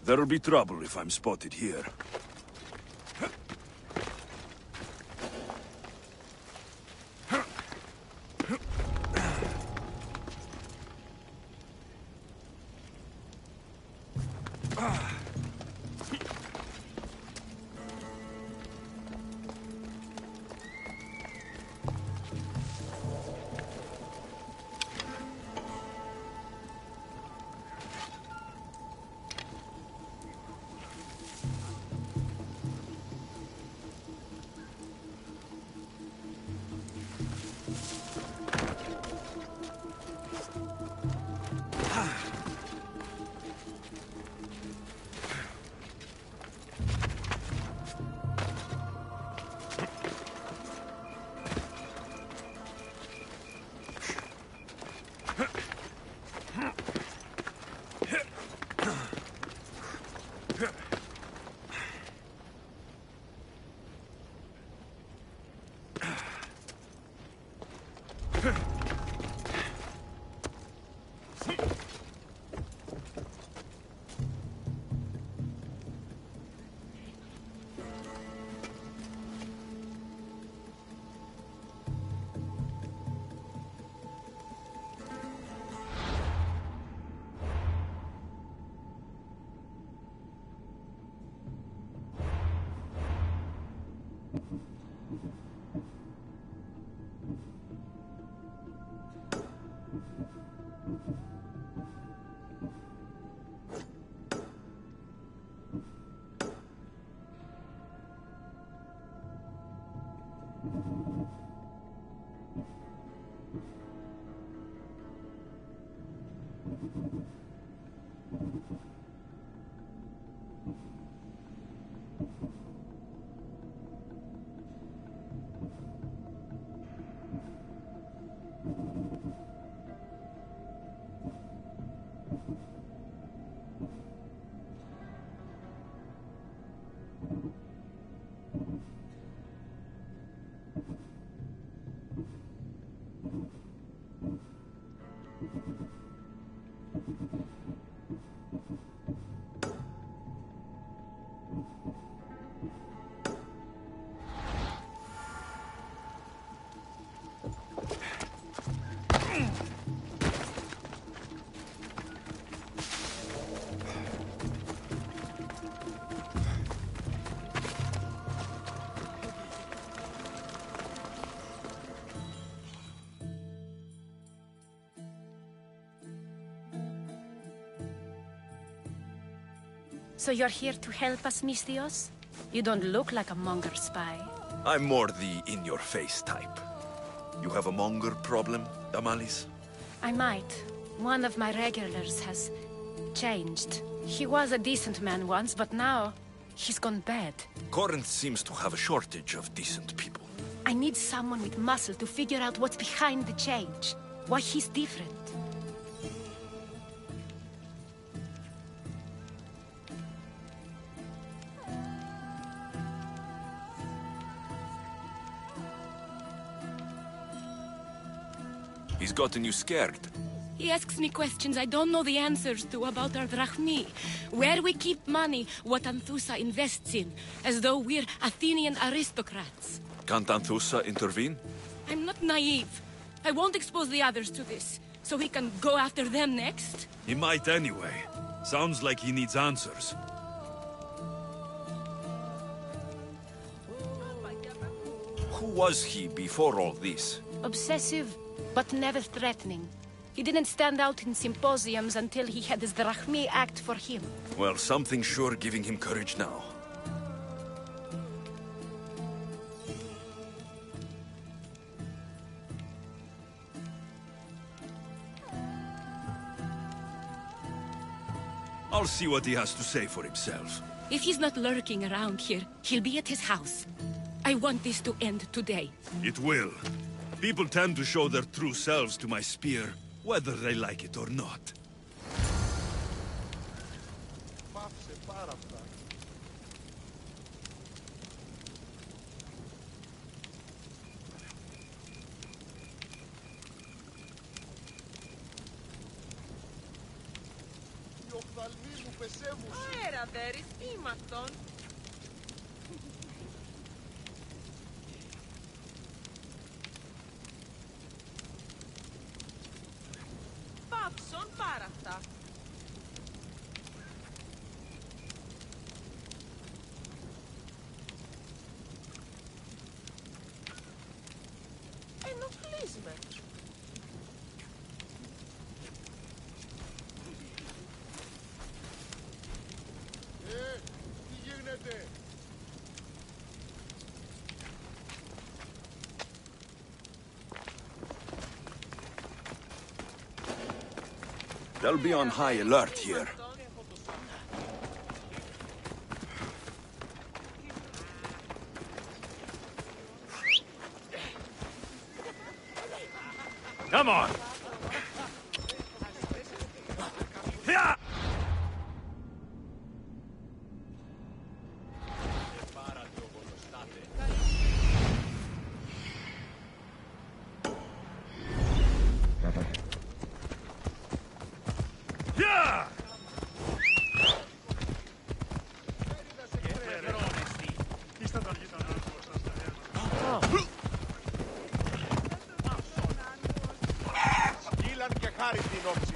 There'll be trouble if I'm spotted here. So you're here to help us, Misthios? You don't look like a Monger spy. I'm more the in-your-face type. You have a Monger problem, Damalis? I might. One of my regulars has changed. He was a decent man once, but now he's gone bad. Corinth seems to have a shortage of decent people. I need someone with muscle to figure out what's behind the change. Why he's different. He's gotten you scared. He asks me questions I don't know the answers to about our drachmi. Where we keep money, what Anthusa invests in. As though we're Athenian aristocrats. Can't Anthusa intervene? I'm not naive. I won't expose the others to this. So he can go after them next? He might anyway. Sounds like he needs answers. Who was he before all this? Obsessive, but never threatening. He didn't stand out in symposiums until he had his drachmi act for him. Well, something's sure giving him courage now. I'll see what he has to say for himself. If he's not lurking around here, he'll be at his house. I want this to end today. It will. People tend to show their true selves to my spear, whether they like it or not. Αέρα, δέρεις, ήμαρτον. Πάψον πάρα αυτά. Ενοχλείς με. Τι γίνεται? They'll be on high alert here. Come on! Yeah! Yeah! Σκύλαν και χάρη την όψη.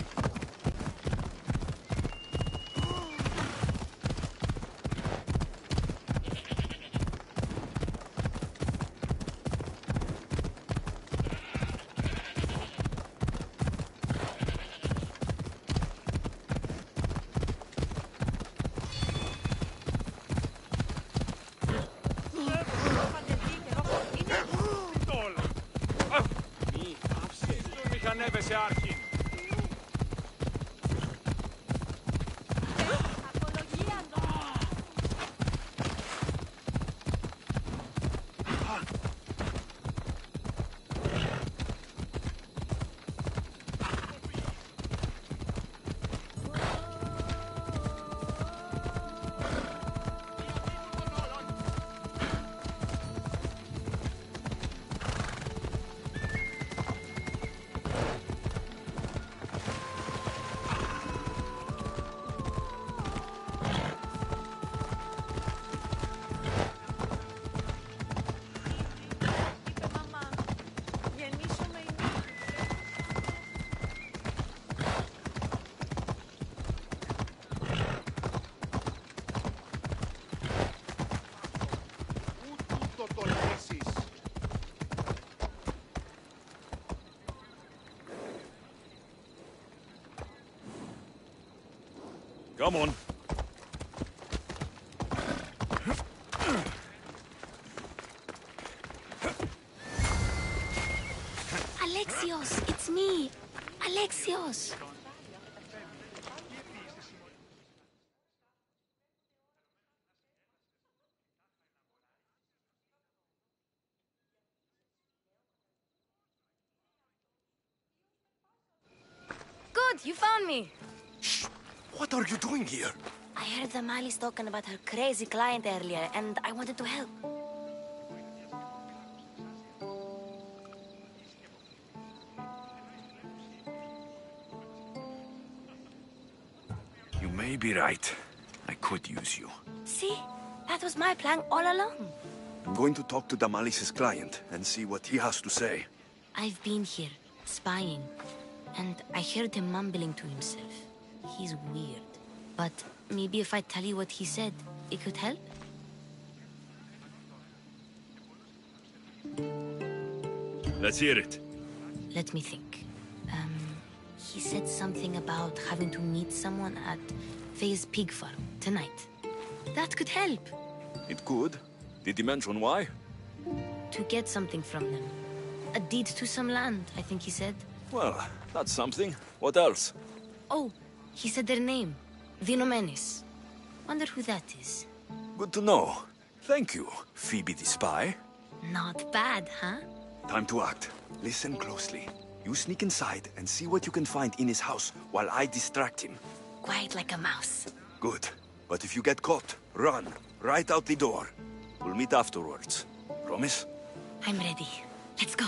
Ανέβεσαι άρχη. Come on. Alexios, it's me. Alexios. Good, you found me. Shh! What are you doing here? I heard the Mali's talking about her crazy client earlier, and I wanted to help. You may be right. I could use you. See? That was my plan all along. I'm going to talk to Damalis's client and see what he has to say. I've been here, spying, and I heard him mumbling to himself. He's weird. But maybe if I tell you what he said, it could help? Let's hear it. Let me think. He said something about having to meet someone at Faye's pig farm tonight. That could help. It could. Did he mention why? To get something from them. A deed to some land, I think he said. Well, that's something. What else? Oh, he said their name. Vinomenis. Wonder who that is. Good to know. Thank you, Phoebe the spy. Not bad, huh? Time to act. Listen closely. You sneak inside and see what you can find in his house while I distract him. Quiet like a mouse. Good. But if you get caught, run. Right out the door. We'll meet afterwards. Promise? I'm ready. Let's go.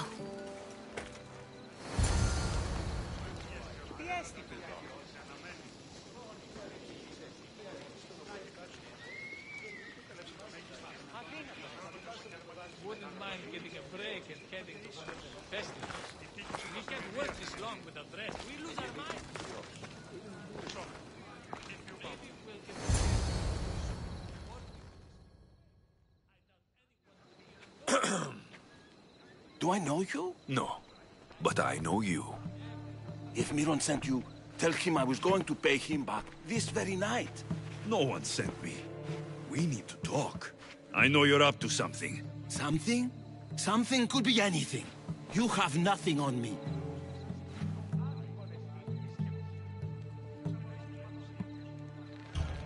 Wouldn't mind getting a break and heading to one of the festivals. We can't work this long without rest. We lose our minds. Do I know you? No. But I know you. If Miron sent you, tell him I was going to pay him back this very night. No one sent me. We need to talk. I know you're up to something. Something? Something could be anything. You have nothing on me.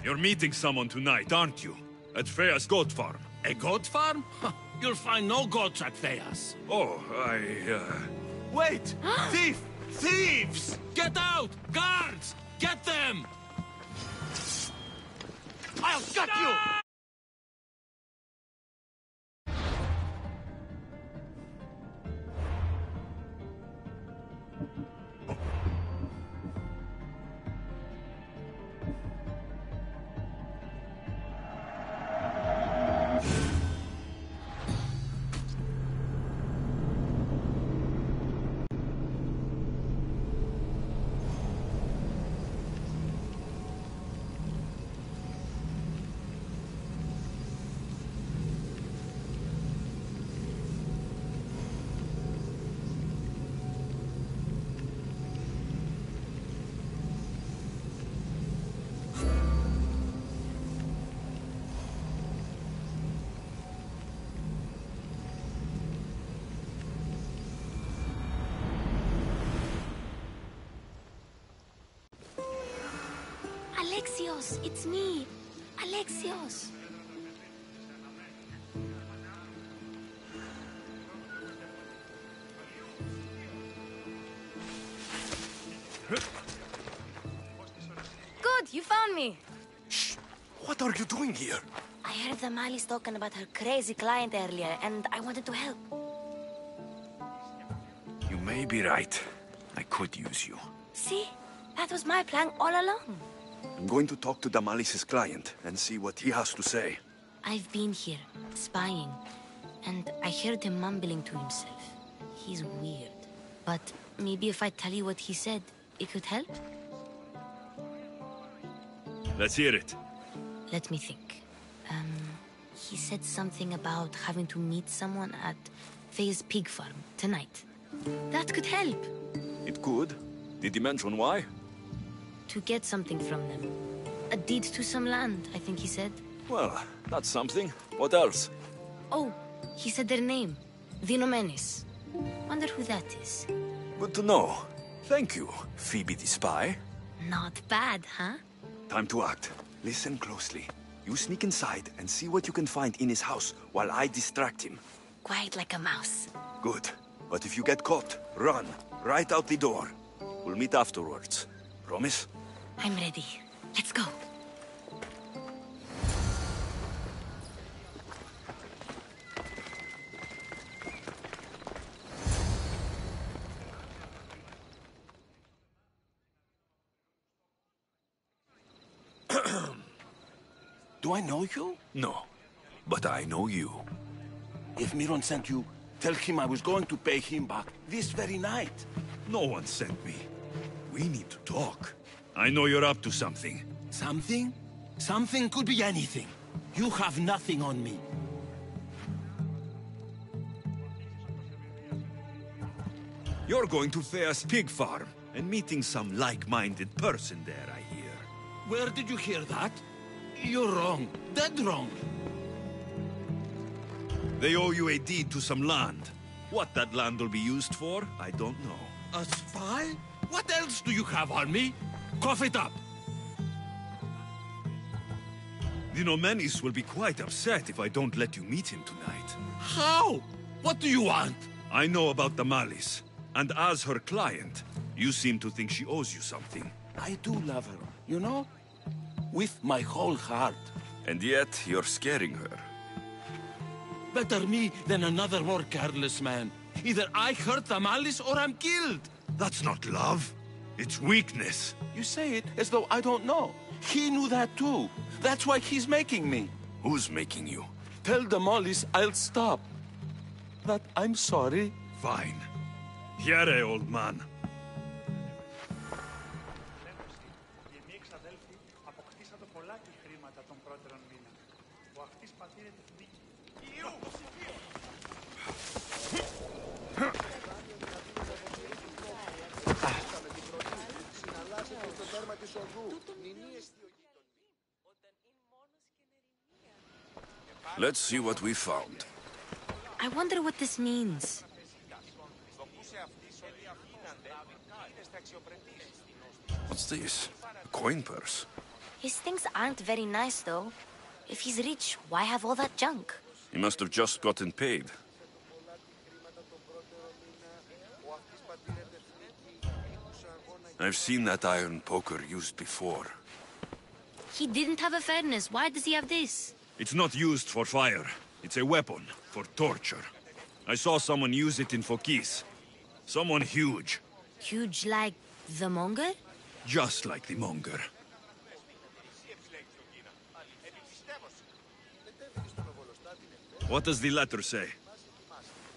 You're meeting someone tonight, aren't you? At Freya's goat farm. A goat farm? You'll find no goats at Thea's. Oh, Wait! Thief! Thieves! Get out! Guards! Get them! I'll gut you! Alexios, it's me. Alexios. Good, you found me. Shh! What are you doing here? I heard the Mali's talking about her crazy client earlier, and I wanted to help. You may be right. I could use you. See? That was my plan all along. I'm going to talk to Damalis's client and see what he has to say. I've been here, spying, and I heard him mumbling to himself. He's weird. But maybe if I tell you what he said, it could help? Let's hear it. Let me think. He said something about having to meet someone at Faye's pig farm tonight. That could help. It could. Did he mention why? To get something from them. A deed to some land, I think he said. Well, that's something. What else? Oh, he said their name. Vinomenis. Wonder who that is. Good to know. Thank you, Phoebe the spy. Not bad, huh? Time to act. Listen closely. You sneak inside and see what you can find in his house while I distract him. Quiet like a mouse. Good. But if you get caught, run. Right out the door. We'll meet afterwards. Promise? I'm ready. Let's go. Do I know you? No. But I know you. If Miron sent you, tell him I was going to pay him back this very night. No one sent me. We need to talk. I know you're up to something. Something? Something could be anything. You have nothing on me. You're going to Thea's pig farm and meeting some like-minded person there, I hear. Where did you hear that? You're wrong. Dead wrong. They owe you a deed to some land. What that land will be used for, I don't know. A spy? What else do you have on me? Cough it up. The Nomenis will be quite upset if I don't let you meet him tonight. How? What do you want? I know about the Malice, and as her client, you seem to think she owes you something. I do love her, you know? With my whole heart. And yet, you're scaring her. Better me than another more careless man. Either I hurt the Malice or I'm killed. That's not love. It's weakness. You say it as though I don't know. He knew that too. That's why he's making me. Who's making you? Tell the Malice I'll stop. That I'm sorry. Fine. Here, old man. Let's see what we found. I wonder what this means. What's this? A coin purse? His things aren't very nice, though. If he's rich, why have all that junk? He must have just gotten paid. I've seen that iron poker used before. He didn't have a furnace. Why does he have this? It's not used for fire. It's a weapon for torture. I saw someone use it in Fokis. Someone huge. Huge like the monger? Just like the monger. What does the letter say?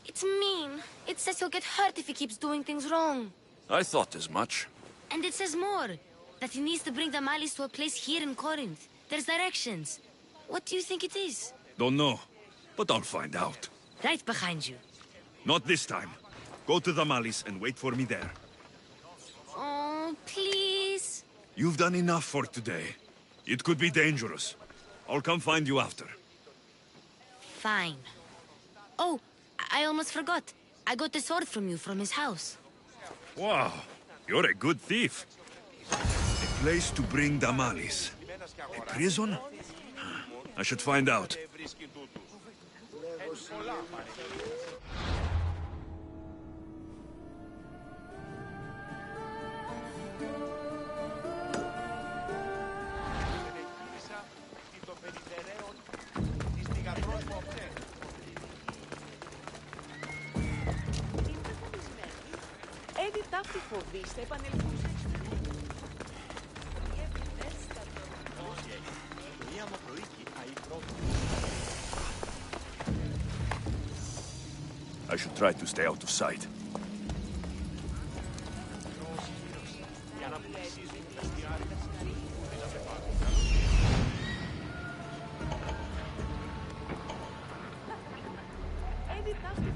It's mean. It says he'll get hurt if he keeps doing things wrong. I thought as much. And it says more. That he needs to bring the Malice to a place here in Corinth. There's directions. What do you think it is? Don't know, but I'll find out. Right behind you. Not this time. Go to the Malice and wait for me there. Oh, please. You've done enough for today. It could be dangerous. I'll come find you after. Fine. Oh, I almost forgot. I got the sword from you from his house. Wow, you're a good thief. A place to bring the Malice. A prison? I should find out. Έδι ταύτη φοβήστε επανελθούσε. I should try to stay out of sight. Έδι ταύτη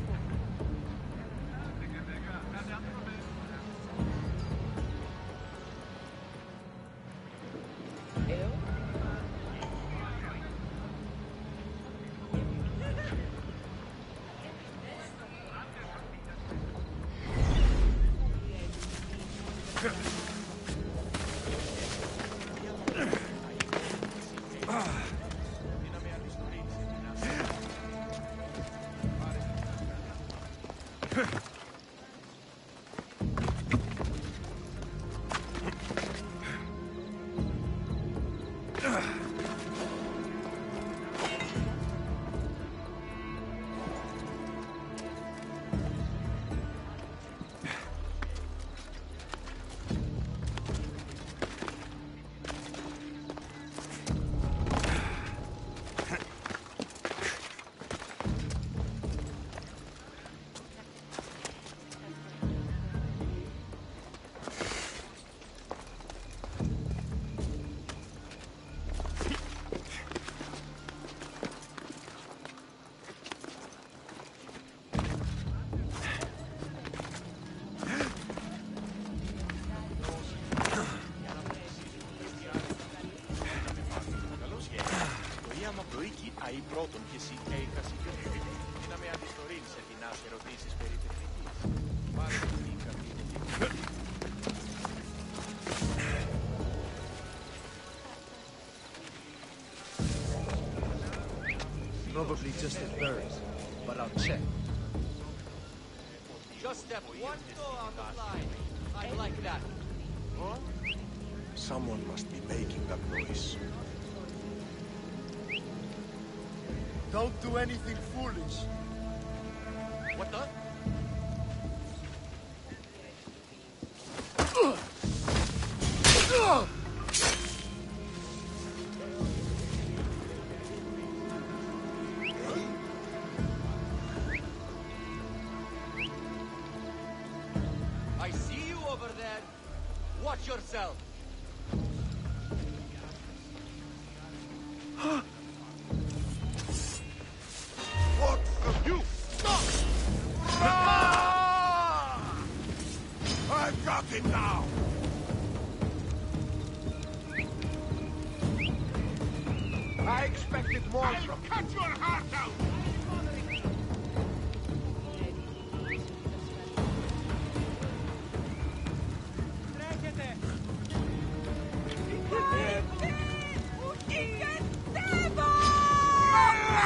ή πρώτον και εσύ έιχα συγκεκριμένη. Να με αντιστορείς σε κοινάς ερωτήσεις περί τεχνικής. Πάρε την καρτίνη. probably just a bird, but I'll check. Just step one toe out of line. I like that. Huh? Someone must be making that noise. Don't do anything foolish. What the? I see you over there. Watch yourself. What of you? Stop! I've got it now! I expected more from you. Cut your heart out!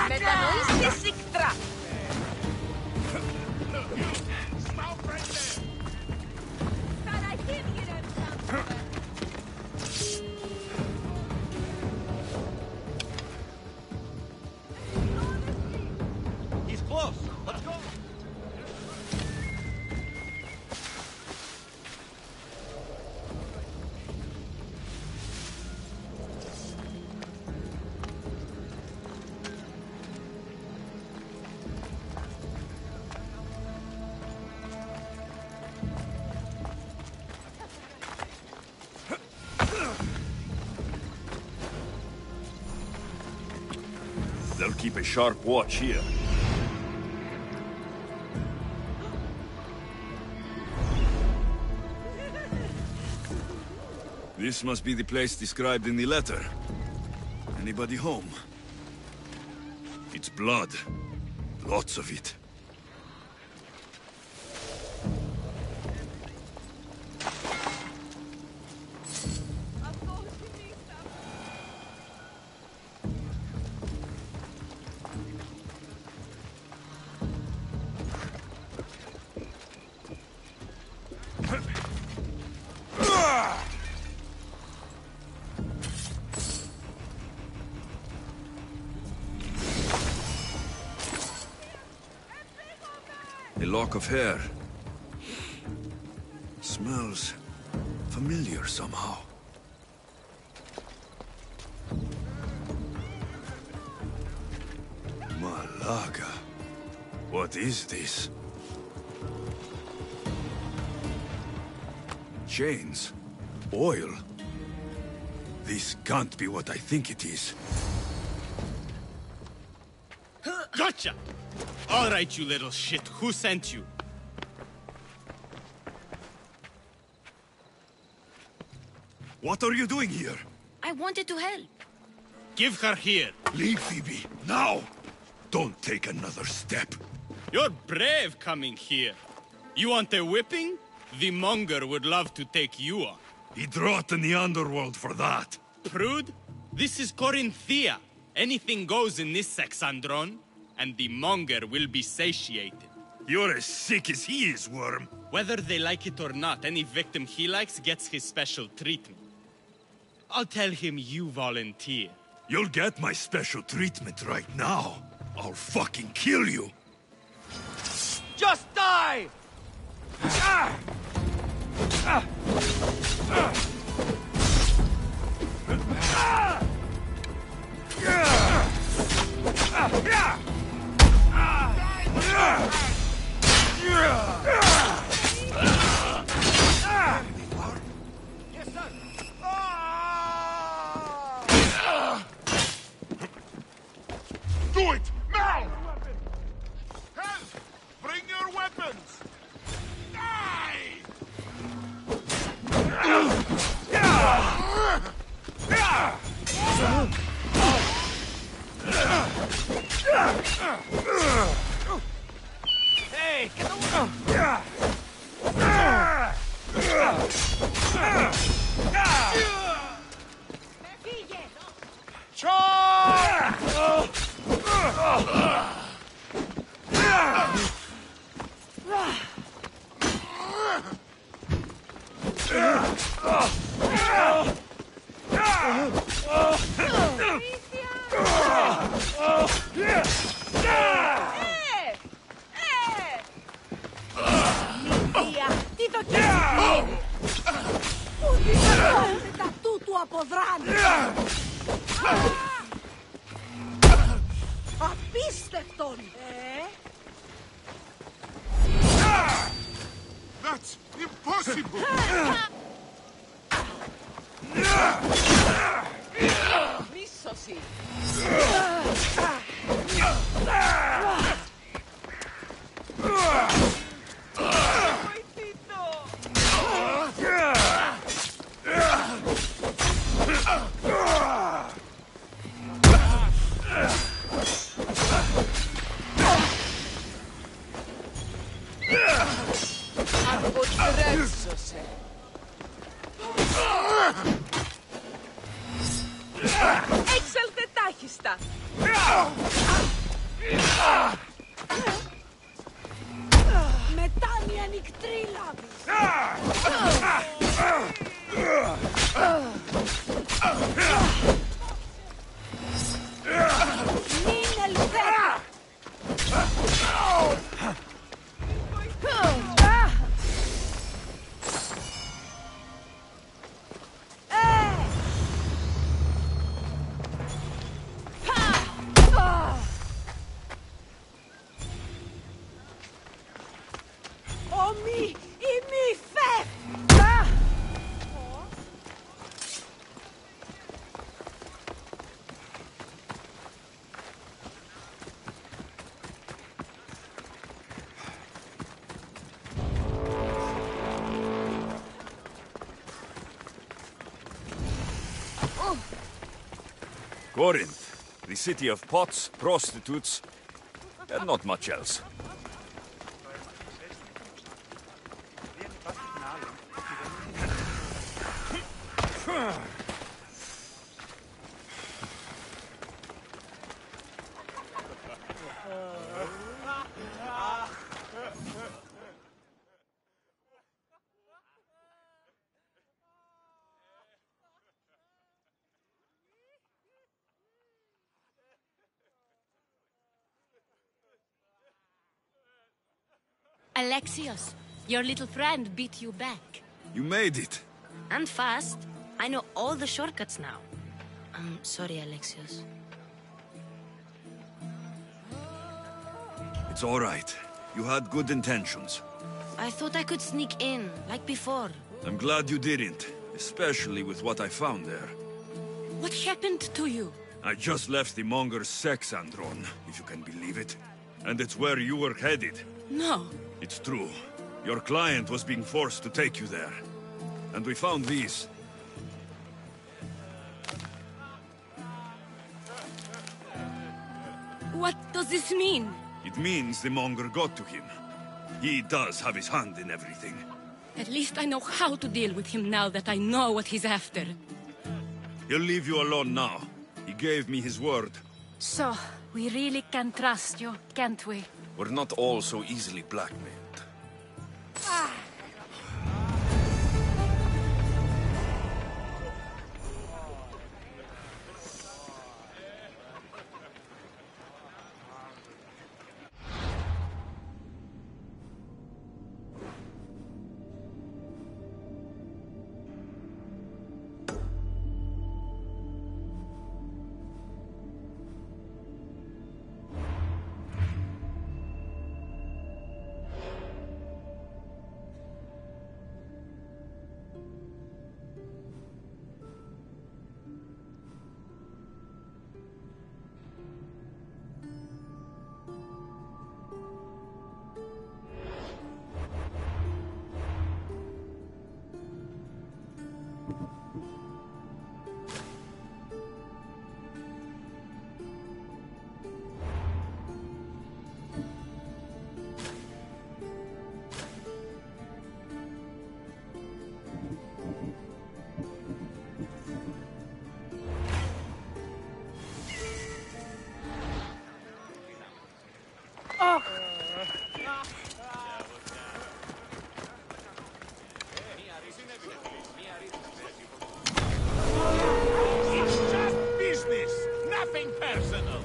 Μετανοείστε σύκτρα! He's close. Let's go. They'll keep a sharp watch here. This must be the place described in the letter. Anybody home? It's blood. Lots of it. A lock of hair. Smells familiar somehow. Malaga. What is this? Chains. Oil. This can't be what I think it is. Gotcha! All right, you little shit. Who sent you? What are you doing here? I wanted to help. Give her here. Leave, Phoebe, now! Don't take another step. You're brave coming here. You want a whipping? The monger would love to take you on. He'd rot in the underworld for that. Prude, this is Corinthia. Anything goes in this Sexandron, and the monger will be satiated. You're as sick as he is, Worm. Whether they like it or not, any victim he likes gets his special treatment. I'll tell him you volunteer. You'll get my special treatment right now. I'll fucking kill you. Just die! Yes, sir. Do it! Now! Help! Bring your weapons! Die! Hey, get away! That's impossible! Μίσωση. Αποτρέψωσε. Έξαλτε τάχιστα. Μετάνοια νυχτρή λάβη. Μην ελθέτα. Corinth, the city of pots, prostitutes, and not much else. Alexios, your little friend beat you back. You made it. And fast. I know all the shortcuts now. I'm sorry, Alexios. It's all right. You had good intentions. I thought I could sneak in, like before. I'm glad you didn't, especially with what I found there. What happened to you? I just left the monger's sex andron, if you can believe it. And it's where you were headed. No. It's true. Your client was being forced to take you there. And we found these. What does this mean? It means the monger got to him. He does have his hand in everything. At least I know how to deal with him now that I know what he's after. He'll leave you alone now. He gave me his word. So, we really can trust you, can't we? We're not all so easily blackmailed. It's just business, nothing personal.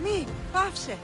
Μη, πάυσε.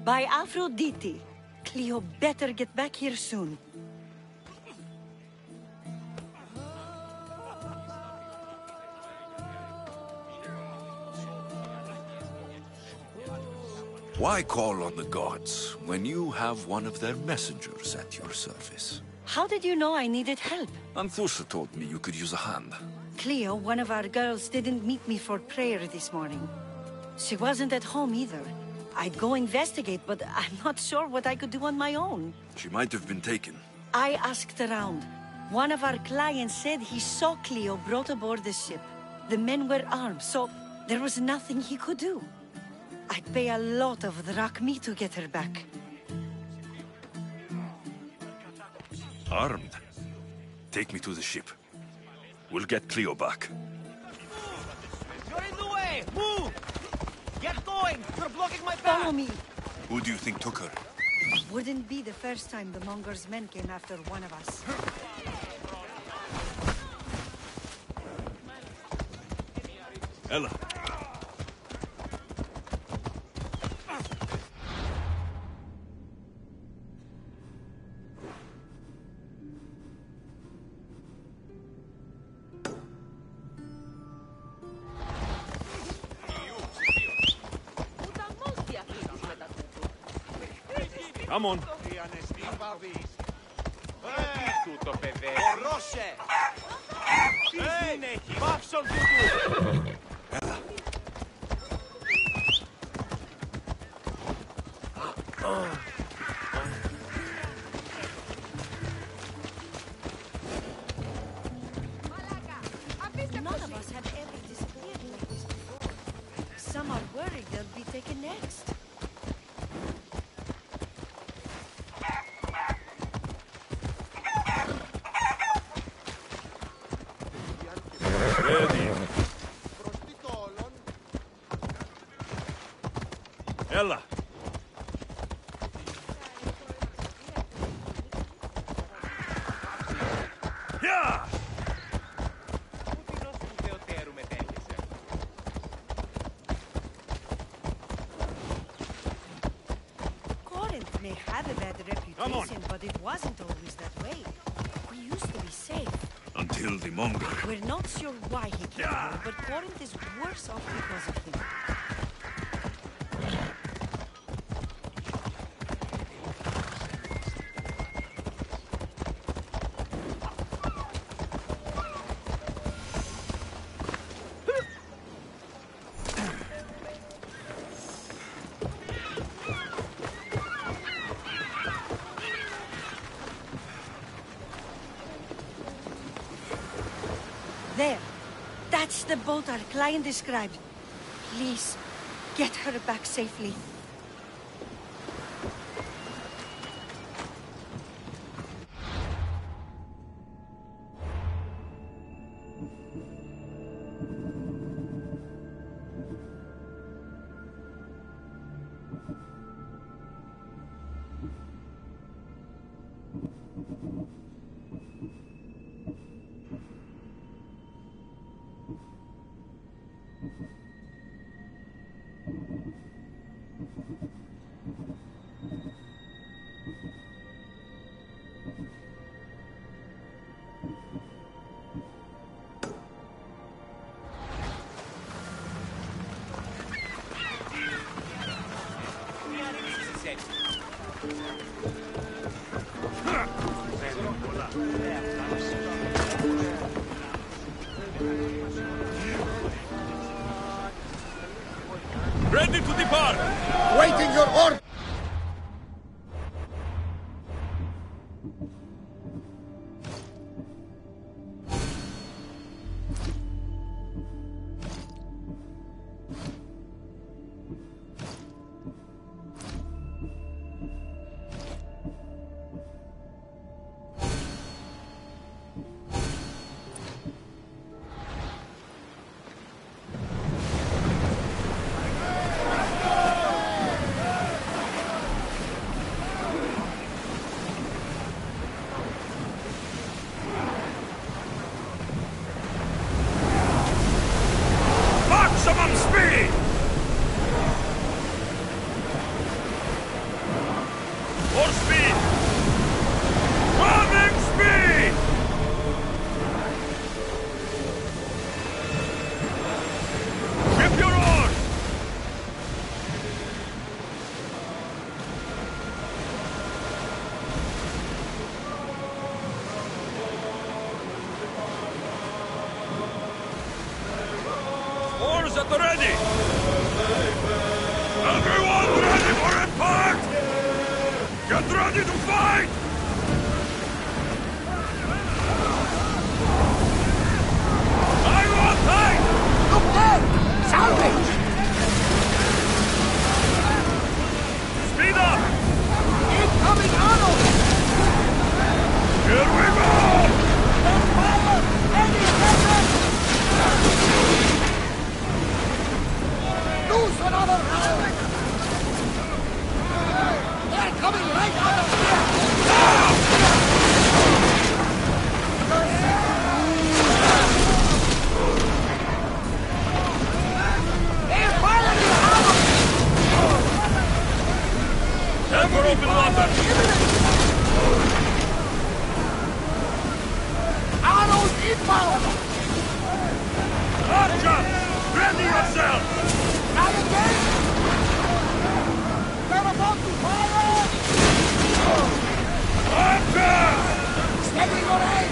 By Aphrodite. Cleo better get back here soon. Why call on the gods when you have one of their messengers at your service? How did you know I needed help? Anthusa told me you could use a hand. Cleo, one of our girls, didn't meet me for prayer this morning. She wasn't at home either. I'd go investigate, but I'm not sure what I could do on my own. She might have been taken. I asked around. One of our clients said he saw Cleo brought aboard the ship. The men were armed, so there was nothing he could do. I'd pay a lot of drachmi to get her back. Armed? Take me to the ship. We'll get Cleo back. You're in the way! Move! Get going! You're blocking my path! Follow me! Who do you think took her? Wouldn't be the first time the Monger's men came after one of us. Ella. Come on. Τούτο παιδεύει. Ορώσε! Τι συνέχει! Πάψον τούτου! Ella. None of us have ever disappeared like this before. Some are worried they'll be taken next. Ready. Ella. Yeah! Corinth may have a bad reputation, but it wasn't always that way. We used to be safe. Until the Mongol. We're not sure why he came here, but Corinth is worse off because of him. There. That's the boat our client described. Please, get her back safely. Ready to depart! Waiting your order! Maximum speed! More speed! Running speed! Ship your oars! Oars at the ready! Everyone ready for impact! Get ready to fight! I want tight! Look there! Salvage! Speed up! Incoming Arnold! Here we go! Fire! Any second! Lose another round! They're coming right out of here! They're firing out! Head for open water! Arnold inbound! Archer! Ready yourself! Not again! They're about to fire! Archer! Steady your aim!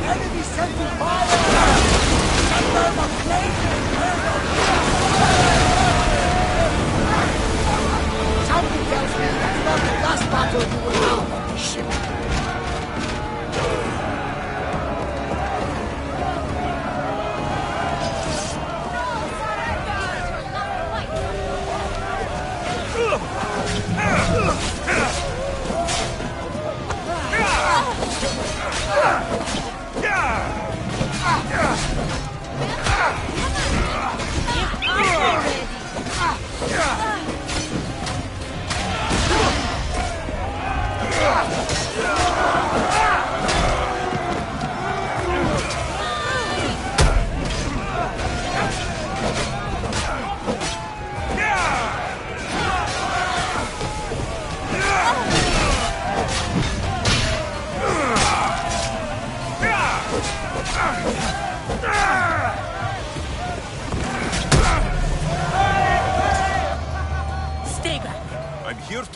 Enemy sending fire! Under the flame! Something tells me that's not the last battle you will have on this ship.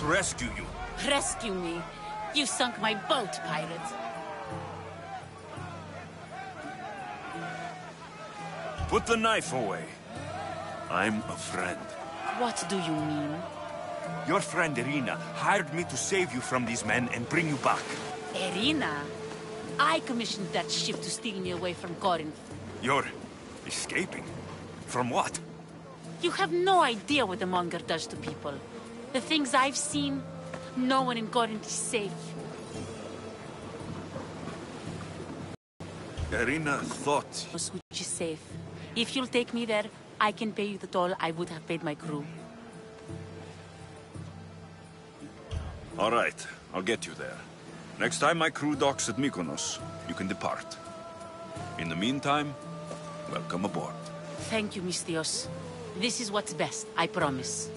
to rescue you. Rescue me. You sunk my boat, pirate. Put the knife away. I'm a friend. What do you mean? Your friend Irina hired me to save you from these men and bring you back. Irina? I commissioned that ship to steal me away from Corinth. You're escaping? From what? You have no idea what the Monger does to people. The things I've seen, no one in Corinth is safe. Irina thought... Which is safe. If you'll take me there, I can pay you the toll I would have paid my crew. All right, I'll get you there. Next time my crew docks at Mykonos, you can depart. In the meantime, welcome aboard. Thank you, Mystios. This is what's best, I promise.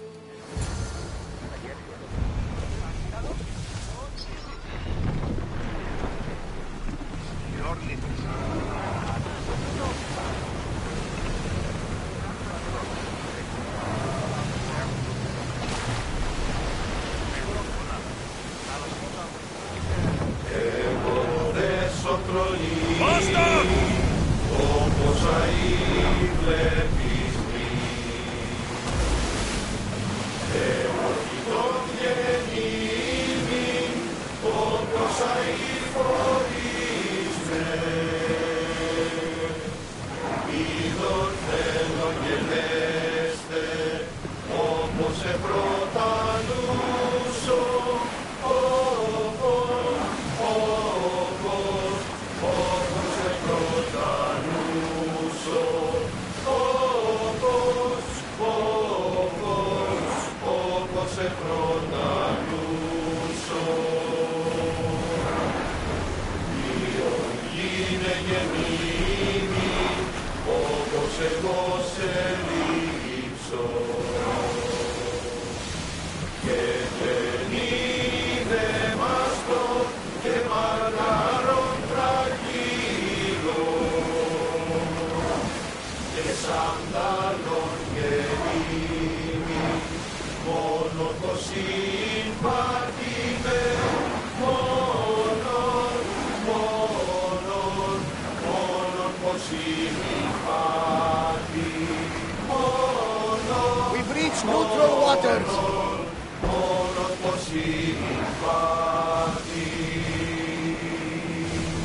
We've reached neutral waters.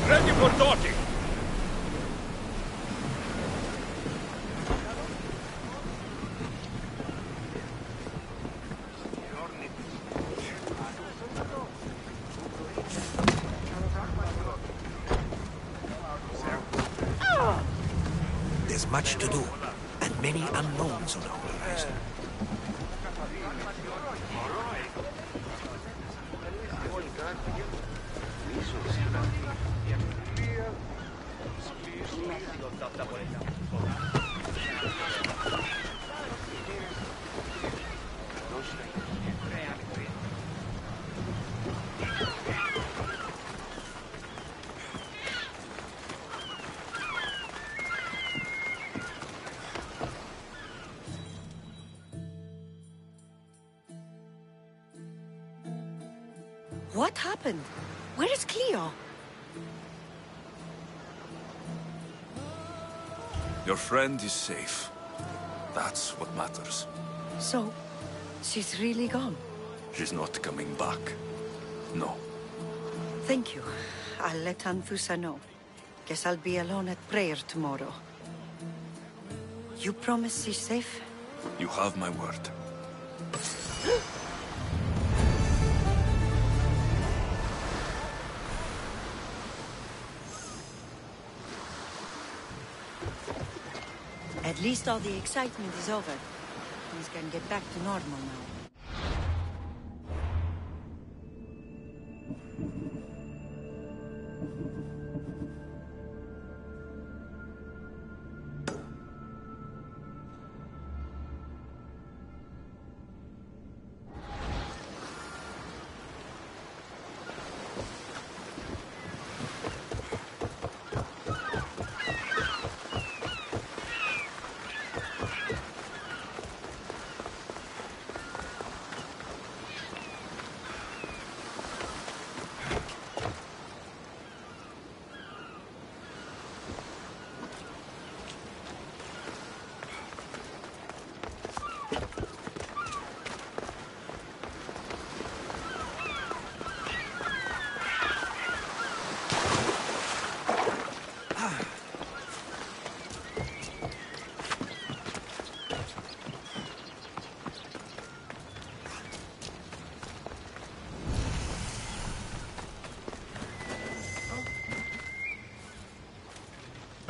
Ready for docking! There's much to do, and many unknowns on our horizon. What happened? Where is Cleo? Your friend is safe. That's what matters. So, she's really gone? She's not coming back. No. Thank you. I'll let Anthusa know. Guess I'll be alone at prayer tomorrow. You promise she's safe? You have my word. At least all the excitement is over. Things can get back to normal now.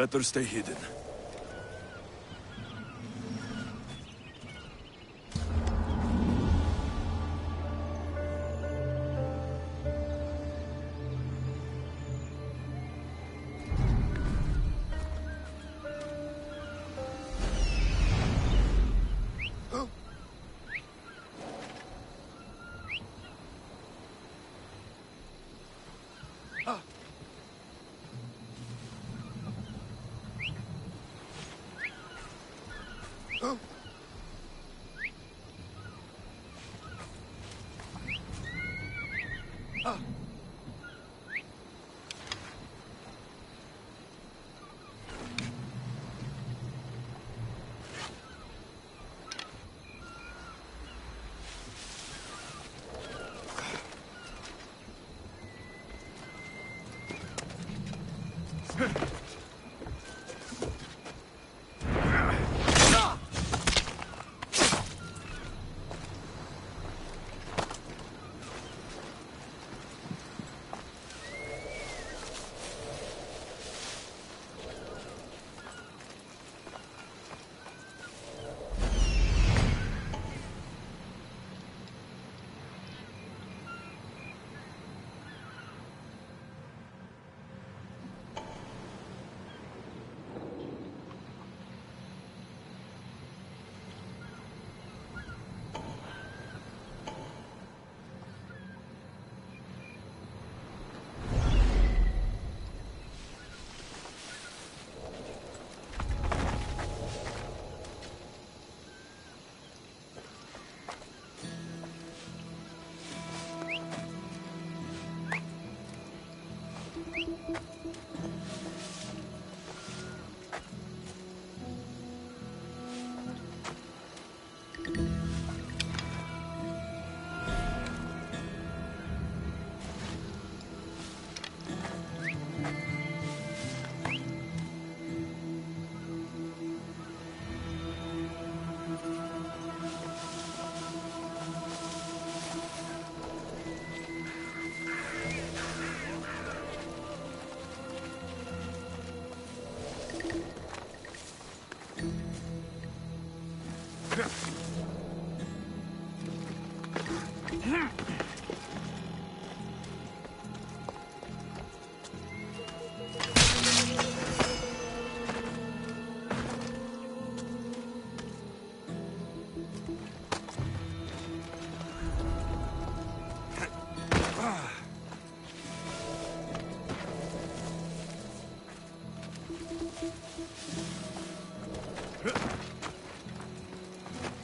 Better stay hidden.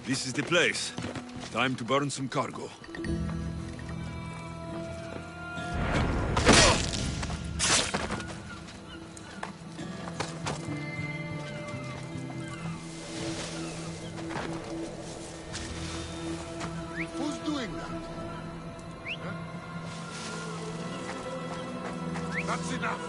This is the place. Time to burn some cargo. Who's doing that? Huh? That's enough.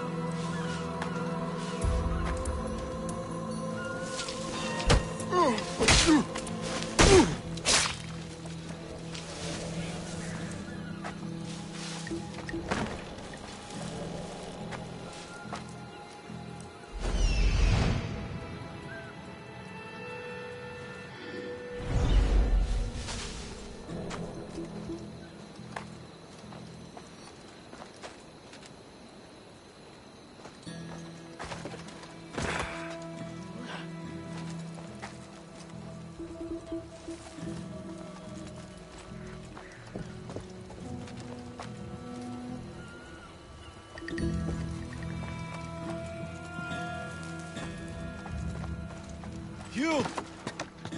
You!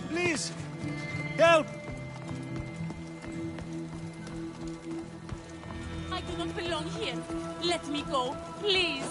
Please! Help! I do not belong here. Let me go, please.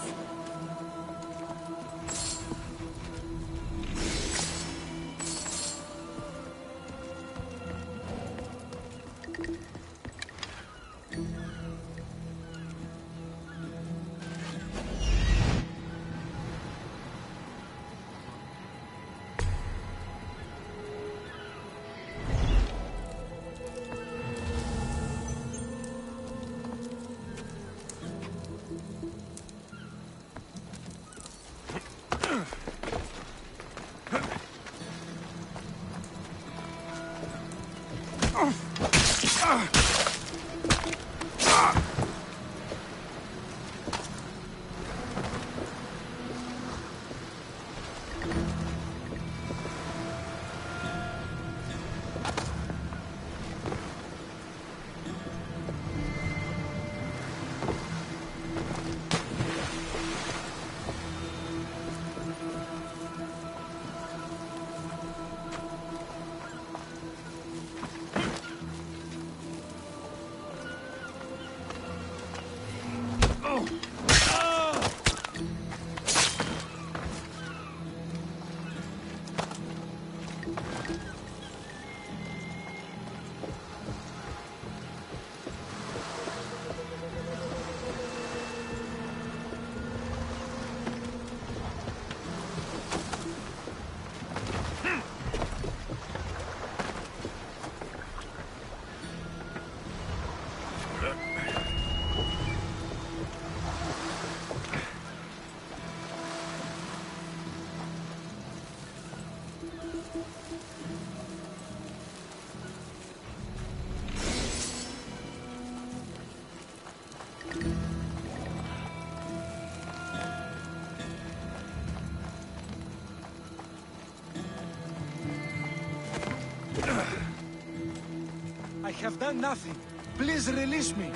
have done nothing. Please release me.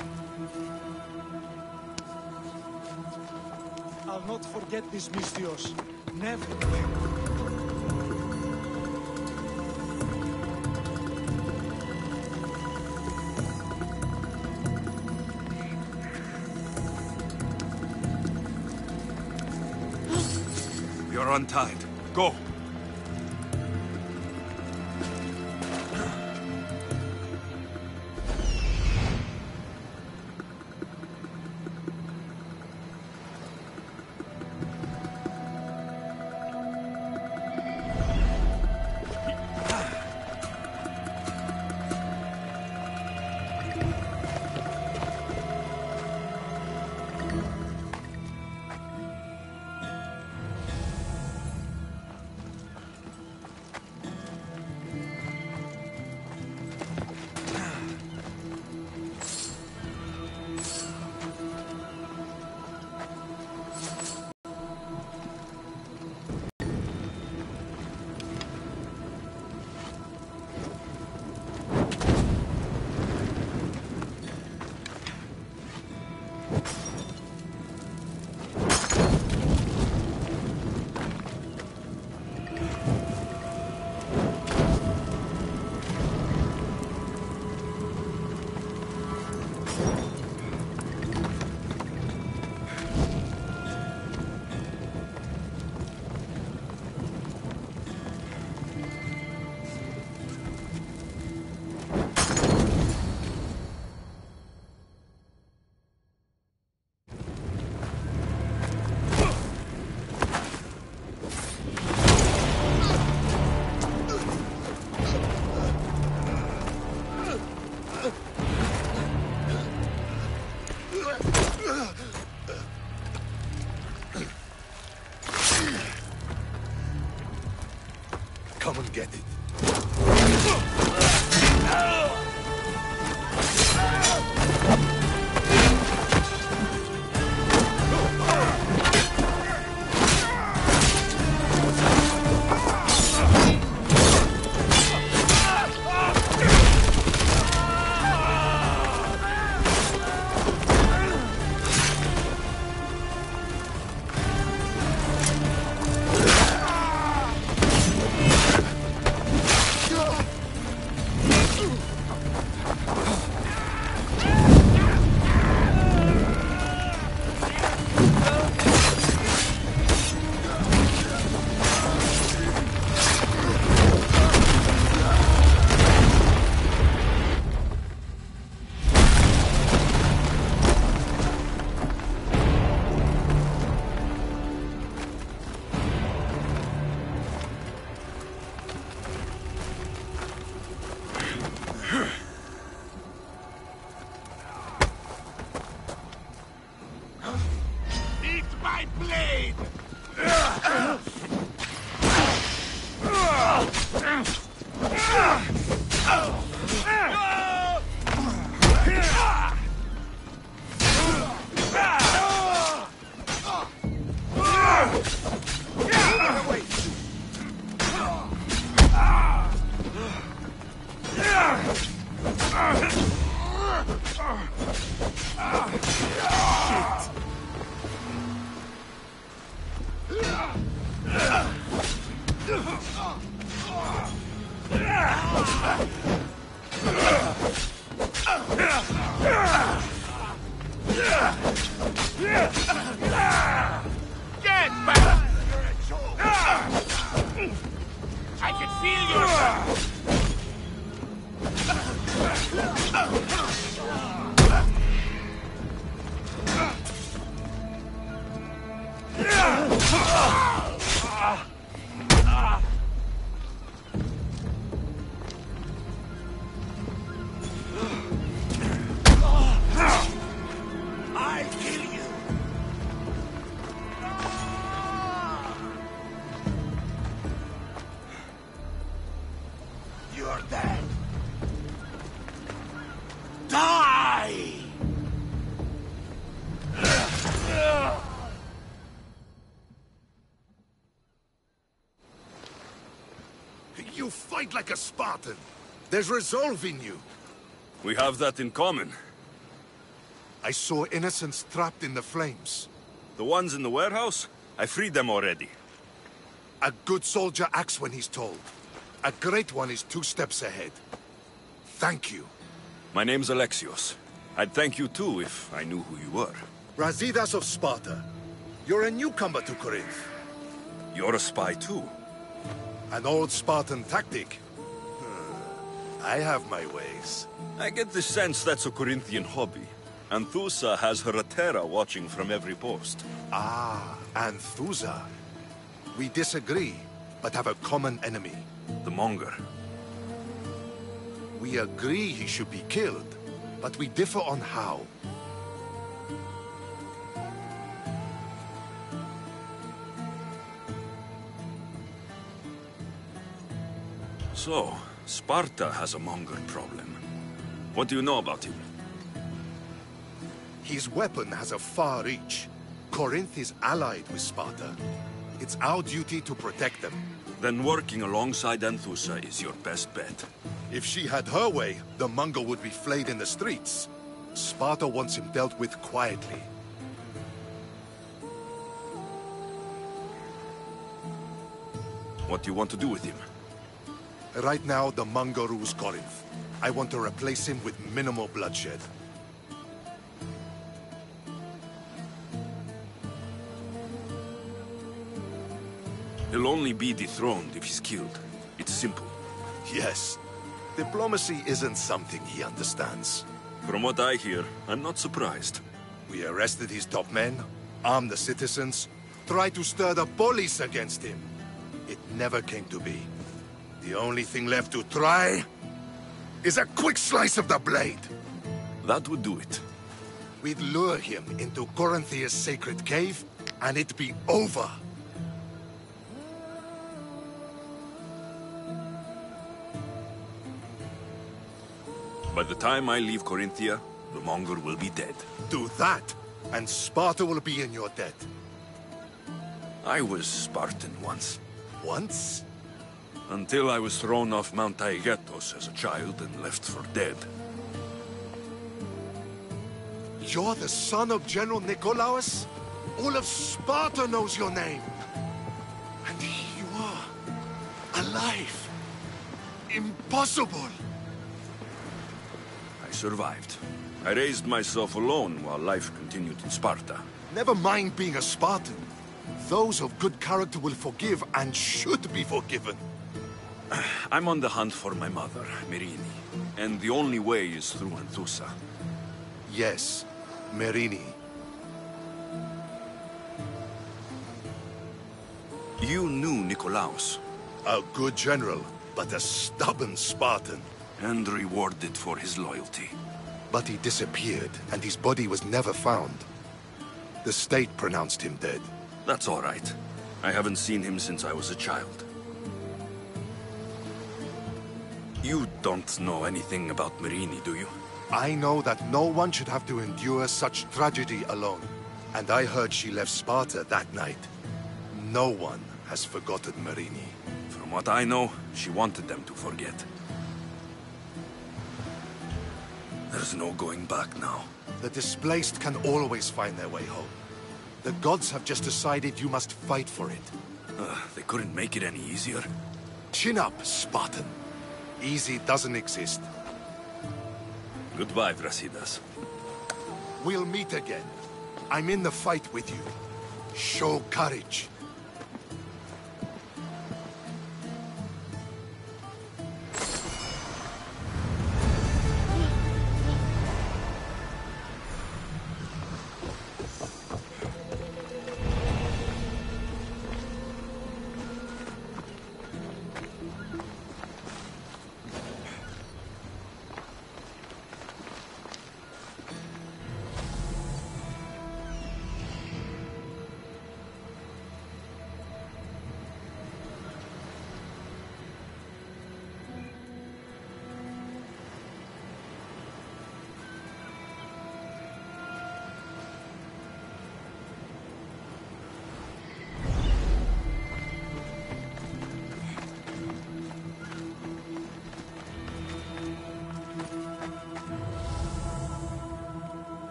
I'll not forget this, Misthios. Never. You're untied. Go. Come and get it. You fight like a Spartan. There's resolve in you. We have that in common. I saw innocents trapped in the flames. The ones in the warehouse? I freed them already. A good soldier acts when he's told. A great one is 2 steps ahead. Thank you. My name's Alexios. I'd thank you too if I knew who you were. Brasidas of Sparta. You're a newcomer to Corinth. You're a spy too. An old Spartan tactic. I have my ways. I get the sense that's a Corinthian hobby. Anthusa has her Atera watching from every post. Ah, Anthusa. We disagree, but have a common enemy. The Monger. We agree he should be killed, but we differ on how. So, Sparta has a Monger problem. What do you know about him? His weapon has a far reach. Corinth is allied with Sparta. It's our duty to protect them. Then working alongside Anthusa is your best bet. If she had her way, the Monger would be flayed in the streets. Sparta wants him dealt with quietly. What do you want to do with him? Right now, the Monger rules Corinth. I want to replace him with minimal bloodshed. He'll only be dethroned if he's killed. It's simple. Yes. Diplomacy isn't something he understands. From what I hear, I'm not surprised. We arrested his top men, armed the citizens, tried to stir the police against him. It never came to be. The only thing left to try is a quick slice of the blade. That would do it. We'd lure him into Corinthia's sacred cave, and it'd be over. By the time I leave Corinthia, the Monger will be dead. Do that, and Sparta will be in your debt. I was Spartan once. Once? Until I was thrown off Mount Taygetos as a child and left for dead. You're the son of General Nikolaos? All of Sparta knows your name. And here you are, alive. Impossible. I survived. I raised myself alone while life continued in Sparta. Never mind being a Spartan. Those of good character will forgive and should be forgiven. I'm on the hunt for my mother, Myrine. And the only way is through Anthusa. Yes, Myrine. You knew Nikolaos. A good general, but a stubborn Spartan. And rewarded for his loyalty. But he disappeared, and his body was never found. The state pronounced him dead. That's all right. I haven't seen him since I was a child. You don't know anything about Myrine, do you? I know that no one should have to endure such tragedy alone. And I heard she left Sparta that night. No one has forgotten Myrine. From what I know, she wanted them to forget. There's no going back now. The displaced can always find their way home. The gods have just decided you must fight for it. They couldn't make it any easier. Chin up, Spartan. Easy doesn't exist. Goodbye, Brasidas. We'll meet again. I'm in the fight with you. Show courage.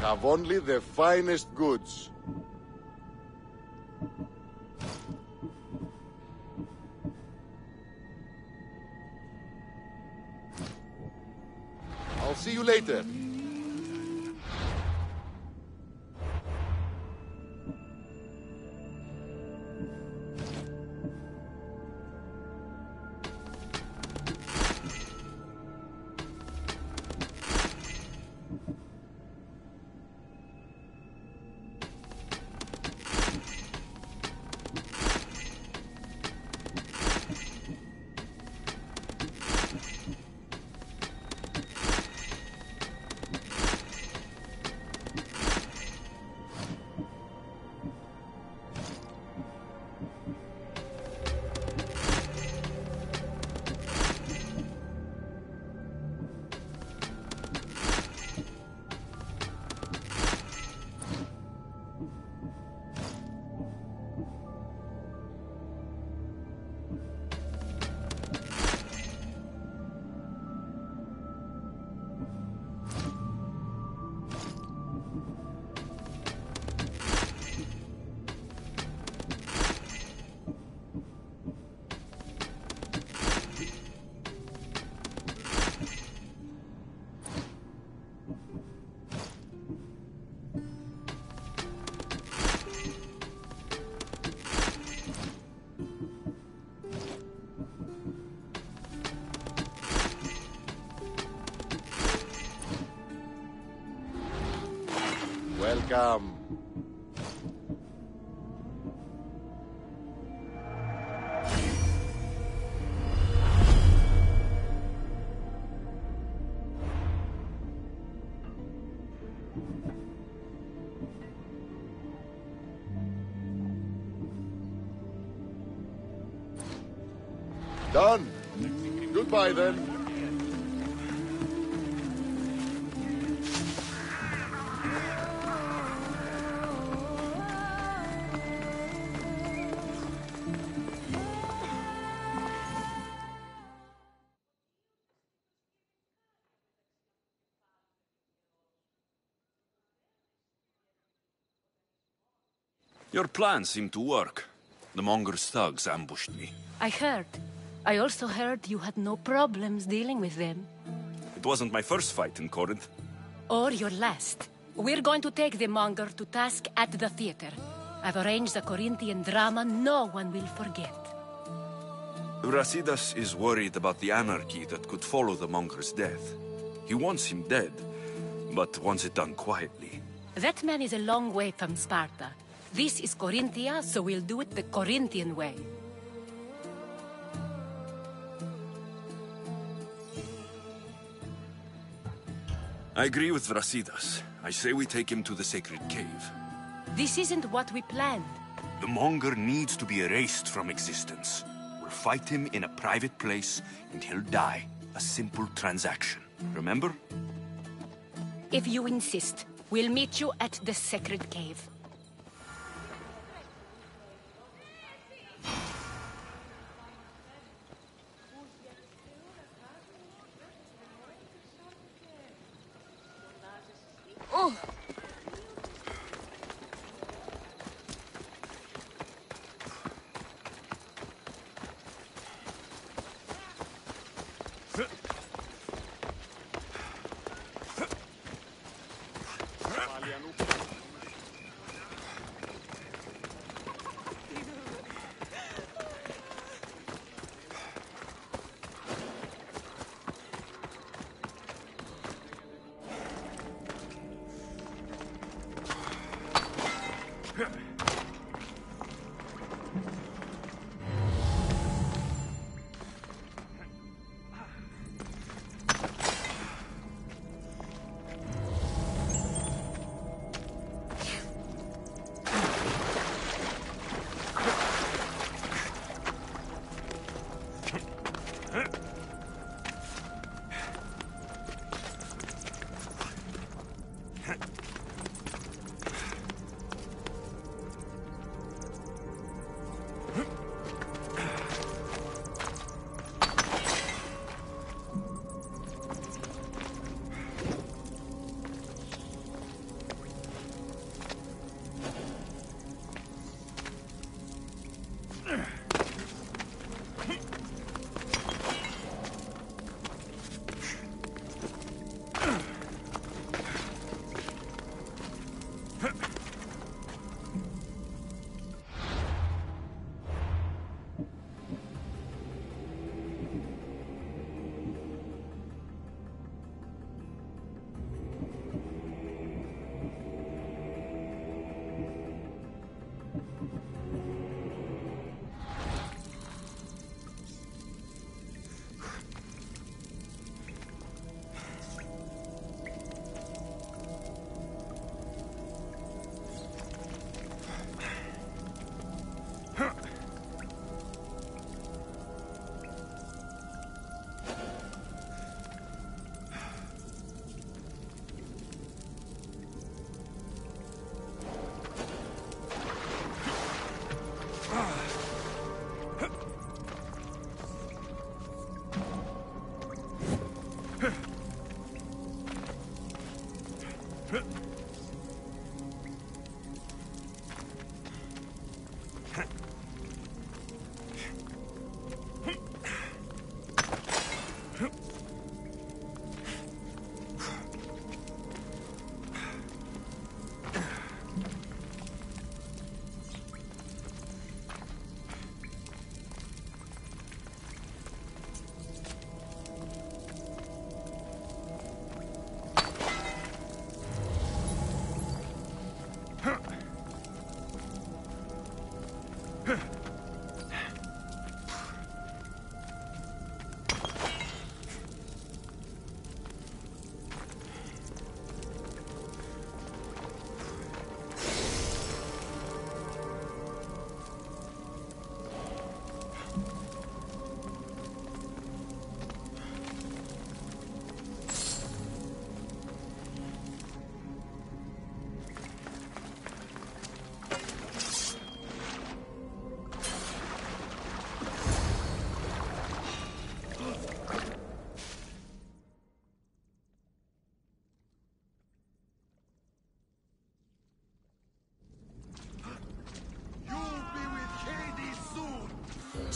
Have only the finest goods. I'll see you later. Welcome. Done. Goodbye, then. Your plan seemed to work. The Monger's thugs ambushed me. I heard. I also heard you had no problems dealing with them. It wasn't my first fight in Corinth. Or your last. We're going to take the Monger to task at the theater. I've arranged a Corinthian drama no one will forget. Brasidas is worried about the anarchy that could follow the Monger's death. He wants him dead, but wants it done quietly. That man is a long way from Sparta. This is Corinthia, so we'll do it the Corinthian way. I agree with Brasidas. I say we take him to the sacred cave. This isn't what we planned. The Monger needs to be erased from existence. We'll fight him in a private place, and he'll die. A simple transaction. Remember? If you insist, we'll meet you at the sacred cave. Oh!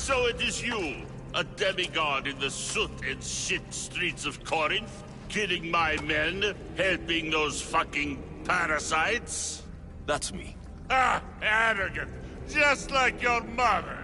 So it is you, a demigod in the soot and shit streets of Corinth, killing my men, helping those fucking parasites? That's me. Ah, arrogant, just like your mother.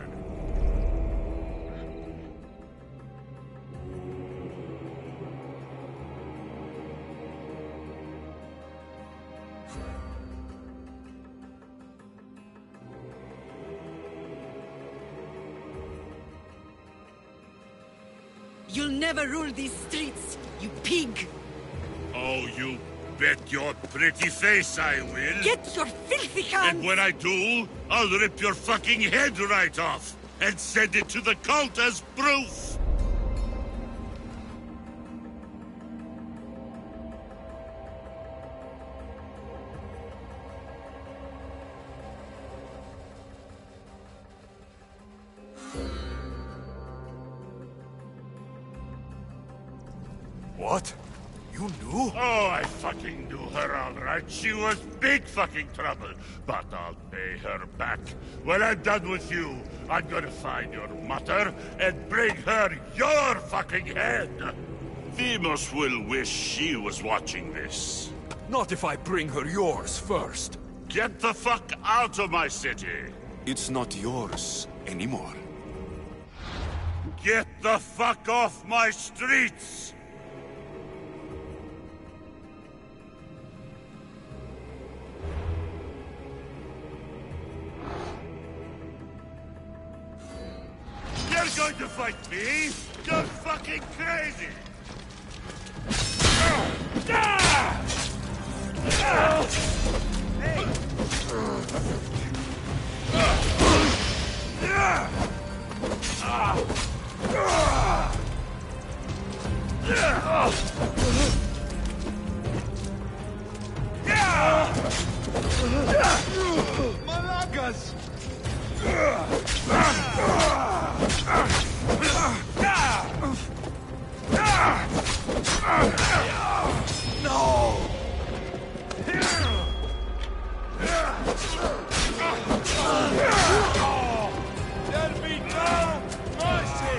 You'll never rule these streets, you pig! Oh, you bet your pretty face I will. Get your filthy hands! And when I do, I'll rip your fucking head right off and send it to the cult as proof. What? You knew? Oh, I fucking knew her all right. She was big fucking trouble. But I'll pay her back. When I'm done with you, I'm gonna find your mother and bring her your fucking head. Demos will wish she was watching this. Not if I bring her yours first. Get the fuck out of my city. It's not yours anymore. Get the fuck off my streets! You're going to fight me? You're fucking crazy! Malagas! No! There'll be no mercy!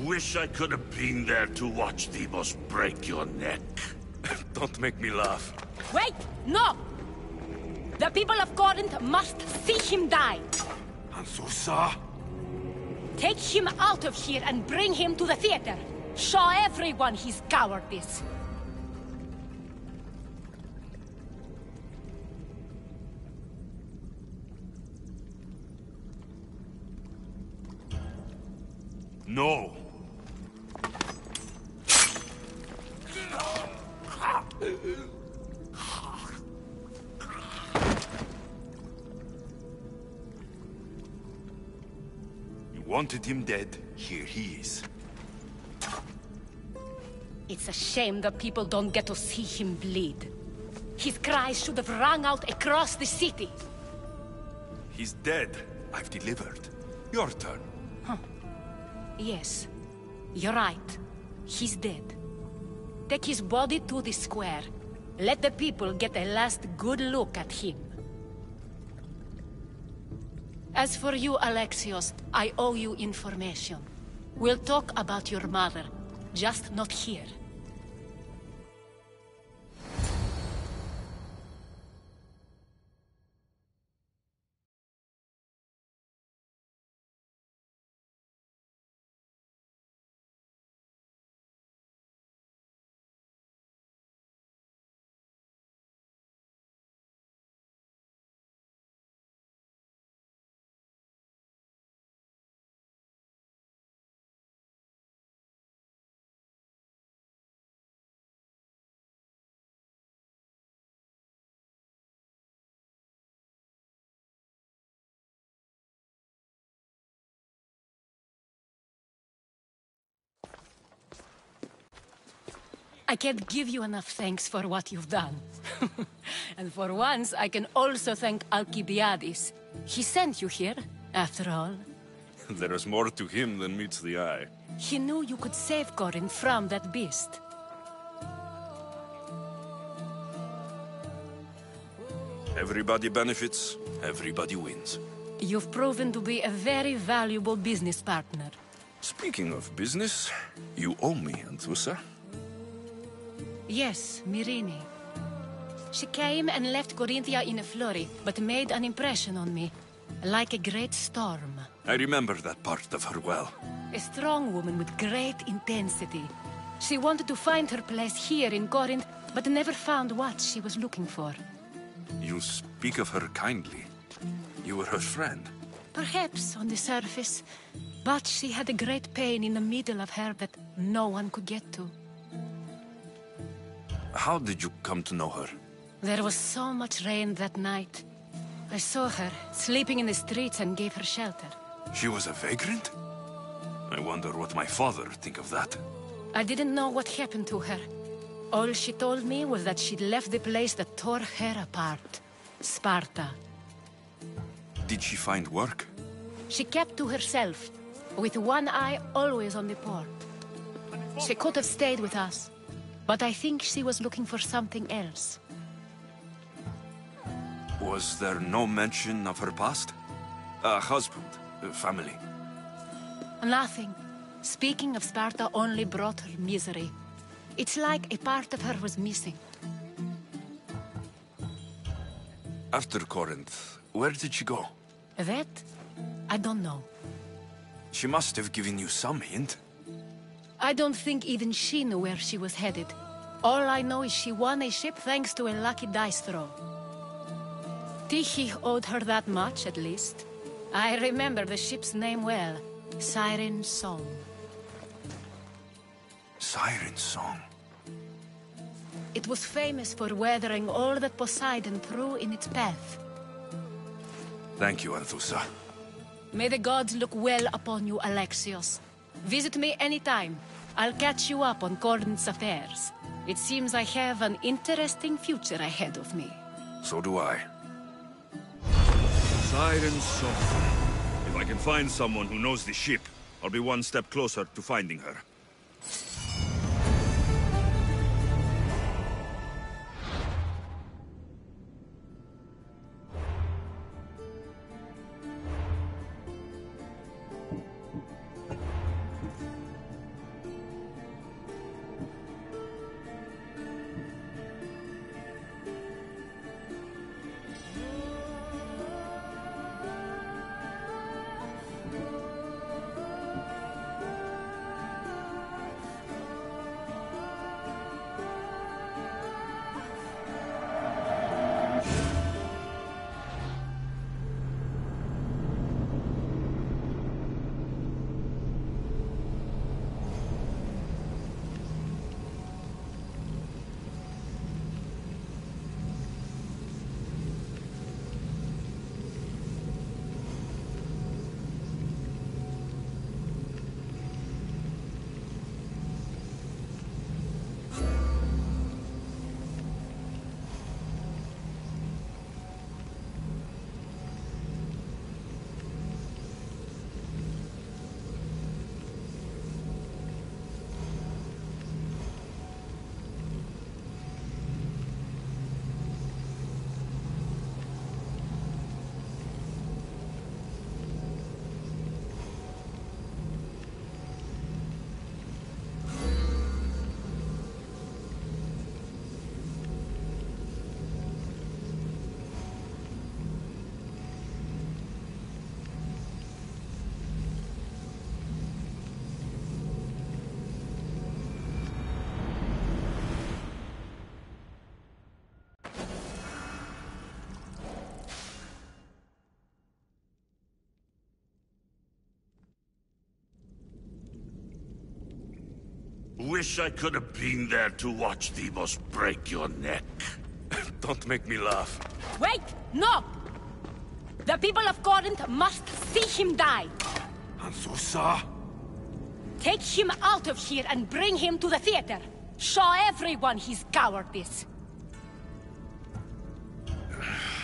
Wish I could have been there to watch Demos break your neck. Don't make me laugh. Wait! No! The people of Corinth must see him die. Anthusa? Take him out of here and bring him to the theater. Show everyone his cowardice. No. You wanted him dead. Here he is. It's a shame the people don't get to see him bleed. His cries should have rung out across the city. He's dead. I've delivered. Your turn. Yes, you're right. He's dead. Take his body to the square. Let the people get a last good look at him. As for you, Alexios, I owe you information. We'll talk about your mother, just not here. I can't give you enough thanks for what you've done. And for once, I can also thank Alcibiades. He sent you here, after all. There is more to him than meets the eye. He knew you could save Corinth from that beast. Everybody benefits, everybody wins. You've proven to be a very valuable business partner. Speaking of business, you owe me, Anthusa. Yes, Myrine. She came and left Corinthia in a flurry, but made an impression on me. Like a great storm. I remember that part of her well. A strong woman with great intensity. She wanted to find her place here in Corinth, but never found what she was looking for. You speak of her kindly. You were her friend. Perhaps on the surface, but she had a great pain in the middle of her that no one could get to. How did you come to know her? There was so much rain that night. I saw her, sleeping in the streets, and gave her shelter. She was a vagrant? I wonder what my father think of that. I didn't know what happened to her. All she told me was that she'd left the place that tore her apart. Sparta. Did she find work? She kept to herself, with one eye always on the port. She could have stayed with us, but I think she was looking for something else. Was there no mention of her past? A husband, a family? Nothing. Speaking of Sparta only brought her misery. It's like a part of her was missing. After Corinth, where did she go? That? I don't know. She must have given you some hint. I don't think even she knew where she was headed. All I know is she won a ship thanks to a lucky dice throw. Tyche owed her that much, at least. I remember the ship's name well. Siren Song. Siren Song? It was famous for weathering all that Poseidon threw in its path. Thank you, Anthusa. May the gods look well upon you, Alexios. Visit me anytime. I'll catch you up on Corinth's affairs. It seems I have an interesting future ahead of me. So do I. Siren Song. If I can find someone who knows the ship, I'll be one step closer to finding her. Wish I could have been there to watch Deimos break your neck. Don't make me laugh. Wait! No! The people of Corinth must see him die! Anthusa? Take him out of here and bring him to the theater! Show everyone his cowardice!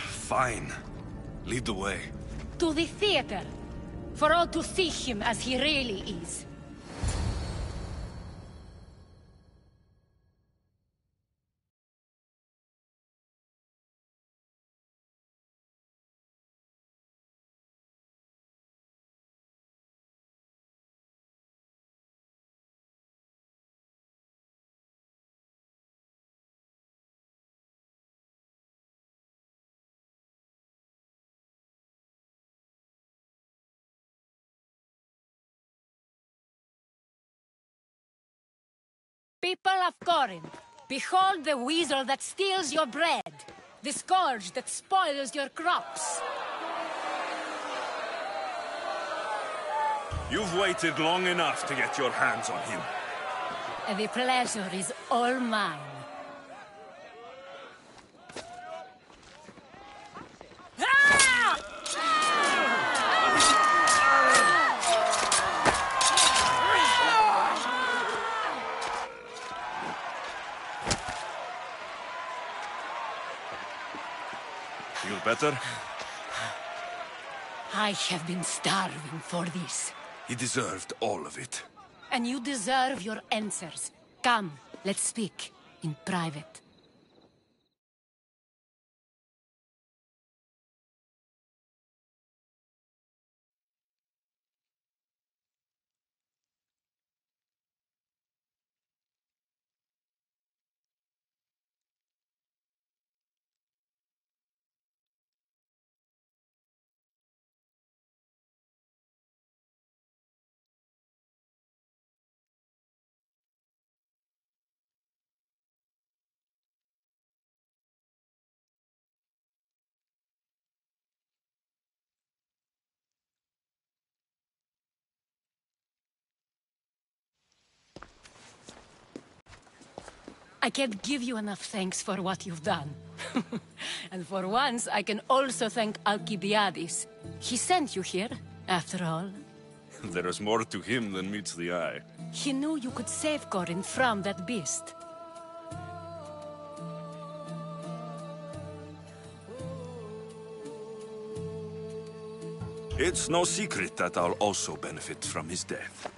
Fine. Lead the way. To the theater! For all to see him as he really is. People of Corinth, behold the weasel that steals your bread, the scourge that spoils your crops. You've waited long enough to get your hands on him. The pleasure is all mine. Feel better? I have been starving for this. He deserved all of it. And you deserve your answers. Come, let's speak in private. I can't give you enough thanks for what you've done. And for once, I can also thank Alcibiades. He sent you here, after all. There is more to him than meets the eye. He knew you could save Corinth from that beast. It's no secret that I'll also benefit from his death.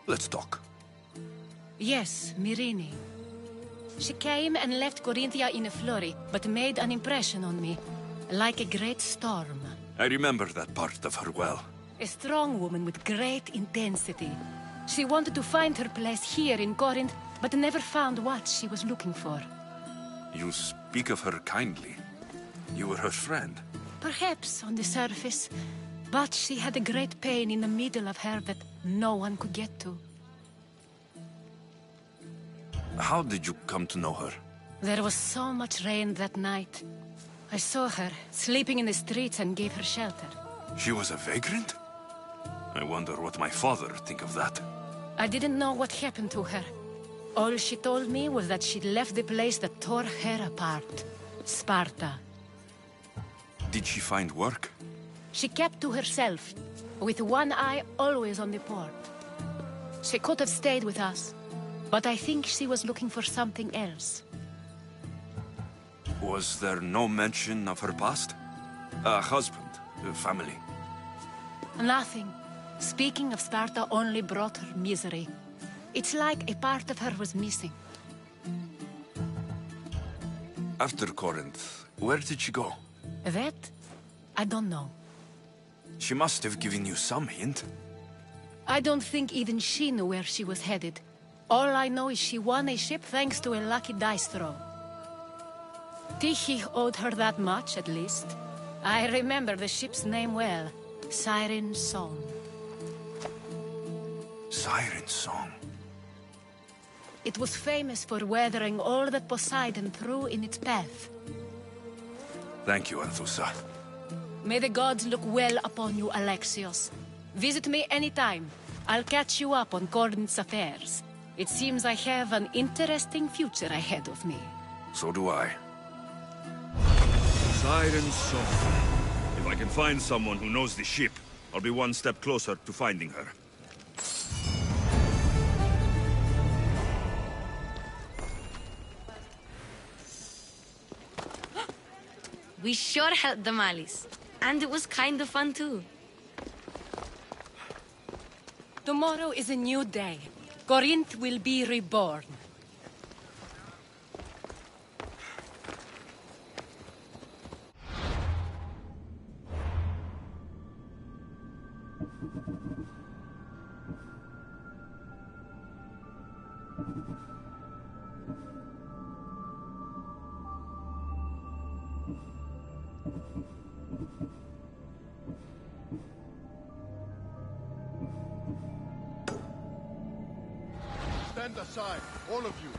Let's talk. Yes, Myrine. She came and left Corinthia in a flurry, but made an impression on me, like a great storm. I remember that part of her well. A strong woman with great intensity. She wanted to find her place here in Corinth, but never found what she was looking for. You speak of her kindly. You were her friend. Perhaps on the surface, but she had a great pain in the middle of her that no one could get to. How did you come to know her? There was so much rain that night. I saw her, sleeping in the streets, and gave her shelter. She was a vagrant? I wonder what my father think of that. I didn't know what happened to her. All she told me was that she'd left the place that tore her apart. Sparta. Did she find work? She kept to herself, with one eye always on the port. She could have stayed with us, but I think she was looking for something else. Was there no mention of her past? A husband, a family? Nothing. Speaking of Sparta only brought her misery. It's like a part of her was missing. After Corinth, where did she go? That? I don't know. She must have given you some hint. I don't think even she knew where she was headed. All I know is she won a ship thanks to a lucky dice throw. Tyche owed her that much, at least. I remember the ship's name well. Siren Song. Siren Song? It was famous for weathering all that Poseidon threw in its path. Thank you, Anthusa. May the gods look well upon you, Alexios. Visit me anytime. I'll catch you up on Corinth's affairs. It seems I have an interesting future ahead of me. So do I. Siren Song. If I can find someone who knows the ship, I'll be one step closer to finding her. We sure helped the Malis. And it was kind of fun too. Tomorrow is a new day. Corinth will be reborn. Stand aside, all of you.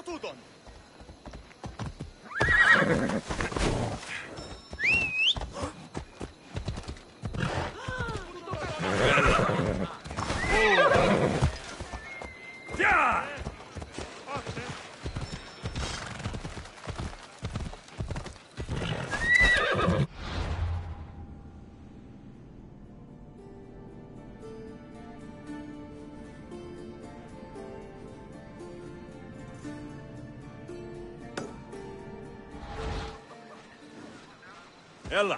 τούτον. Ella!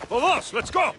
Vamos, let's go!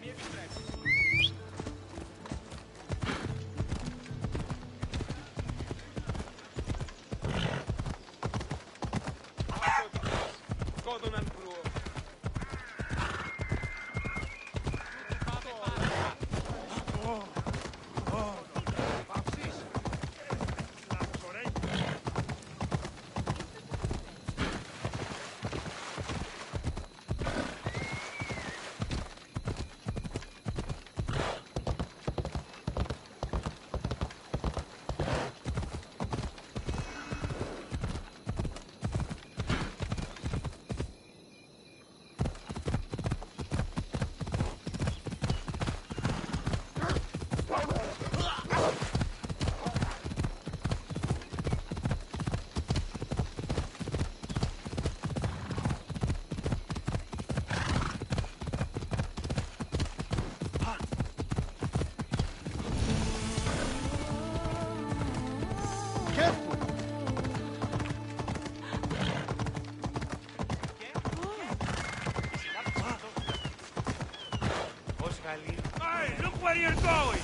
Hey, look where you're going!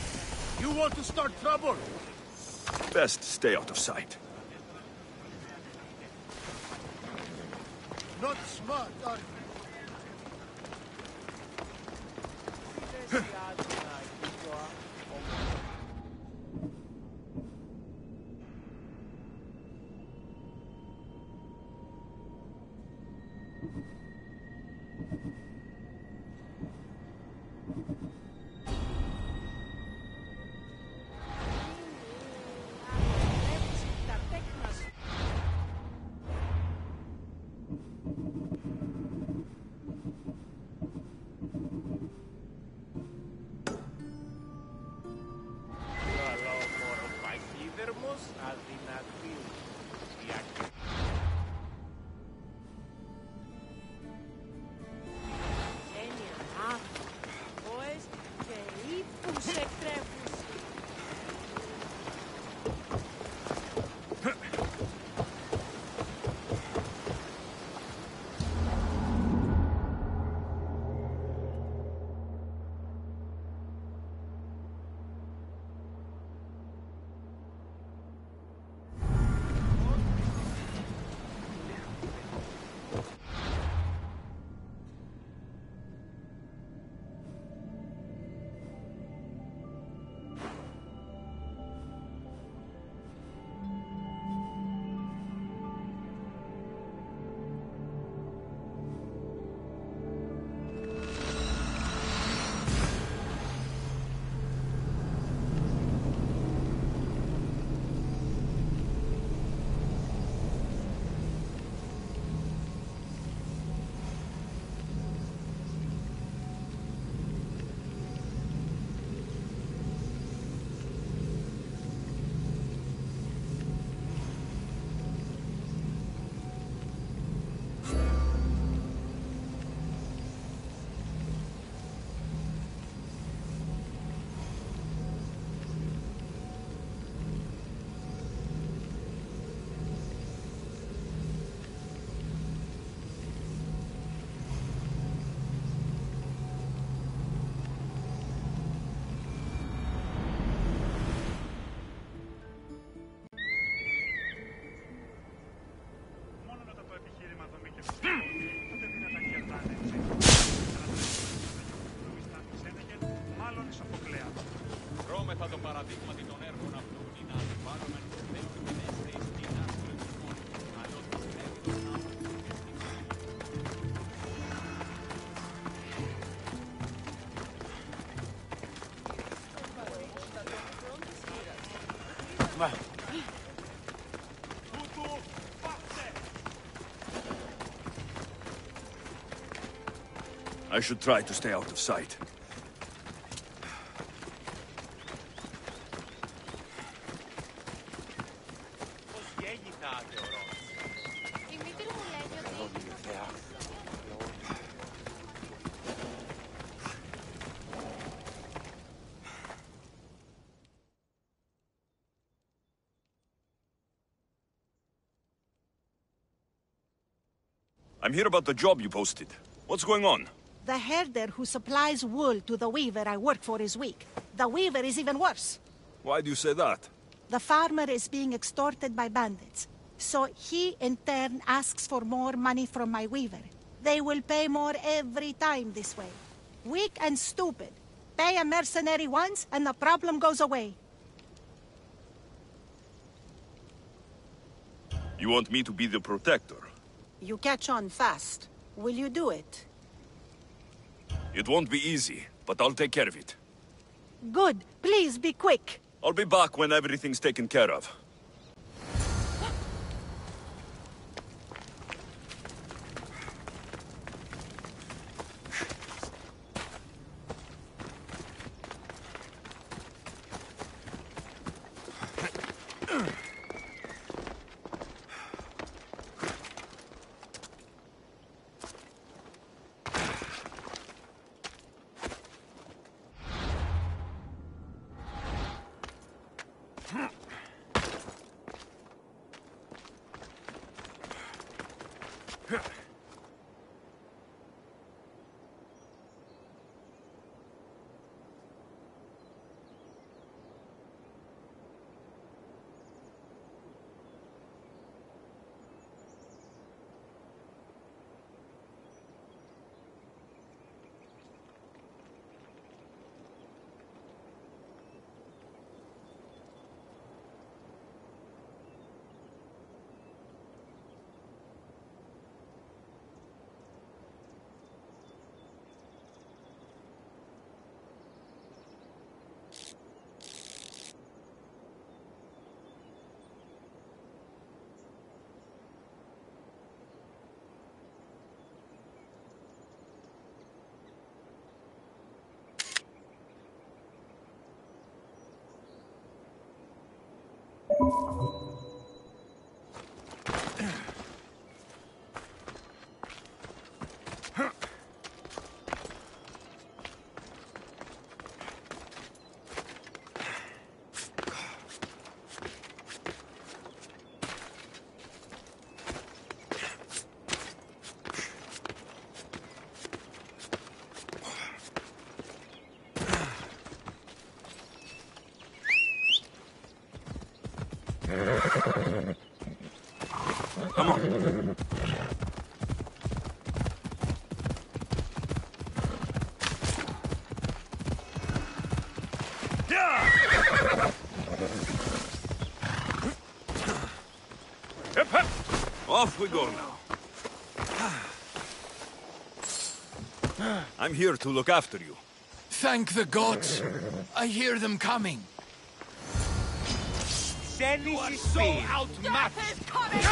You want to start trouble? Best stay out of sight. Not smart, are you? Δρόμεθα το παραδείγματι των έργων αυτών ή να βάλουμε δέχουμε μέσα στην άστρο του κόσμου, αλλά ότι συνέβη τον άνθρωπο και στην I should try to stay out of sight. I'm here about the job you posted. What's going on? The herder who supplies wool to the weaver I work for is weak. The weaver is even worse. Why do you say that? The farmer is being extorted by bandits. So he, in turn, asks for more money from my weaver. They will pay more every time this way. Weak and stupid. Pay a mercenary once, and the problem goes away. You want me to be the protector? You catch on fast. Will you do it? It won't be easy, but I'll take care of it. Good. Please be quick. I'll be back when everything's taken care of. Come on. Hip, hip. Off we go now. I'm here to look after you. Thank the gods. I hear them coming. You are so outmatched! He's coming!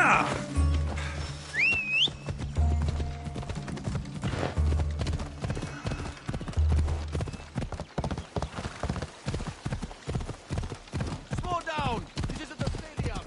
Slow down! This isn't a stadium!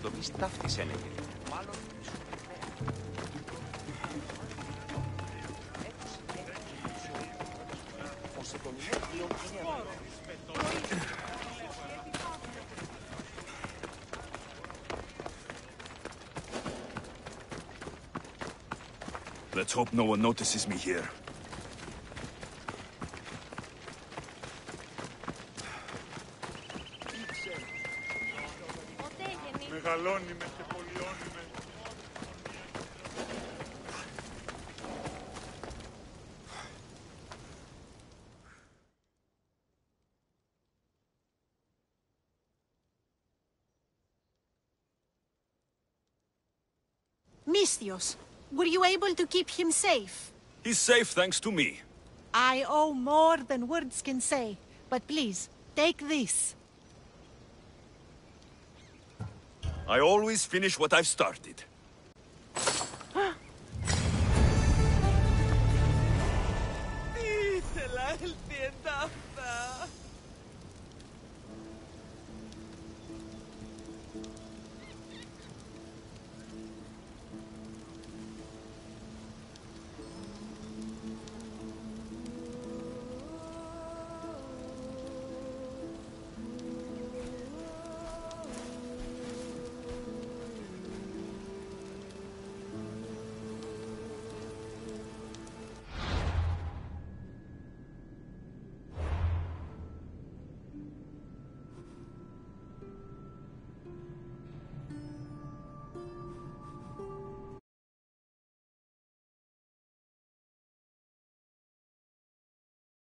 δομής ταύτης έλεγε. Μάλλον ως Let's hope no one notices me here. Μεγαλώνουμε και πολιώνουμε. Misthios, were you able to keep him safe? He's safe thanks to me. I owe more than words can say, but please, take this. I always finish what I've started. Ήθελα, έλθει εντάφτα.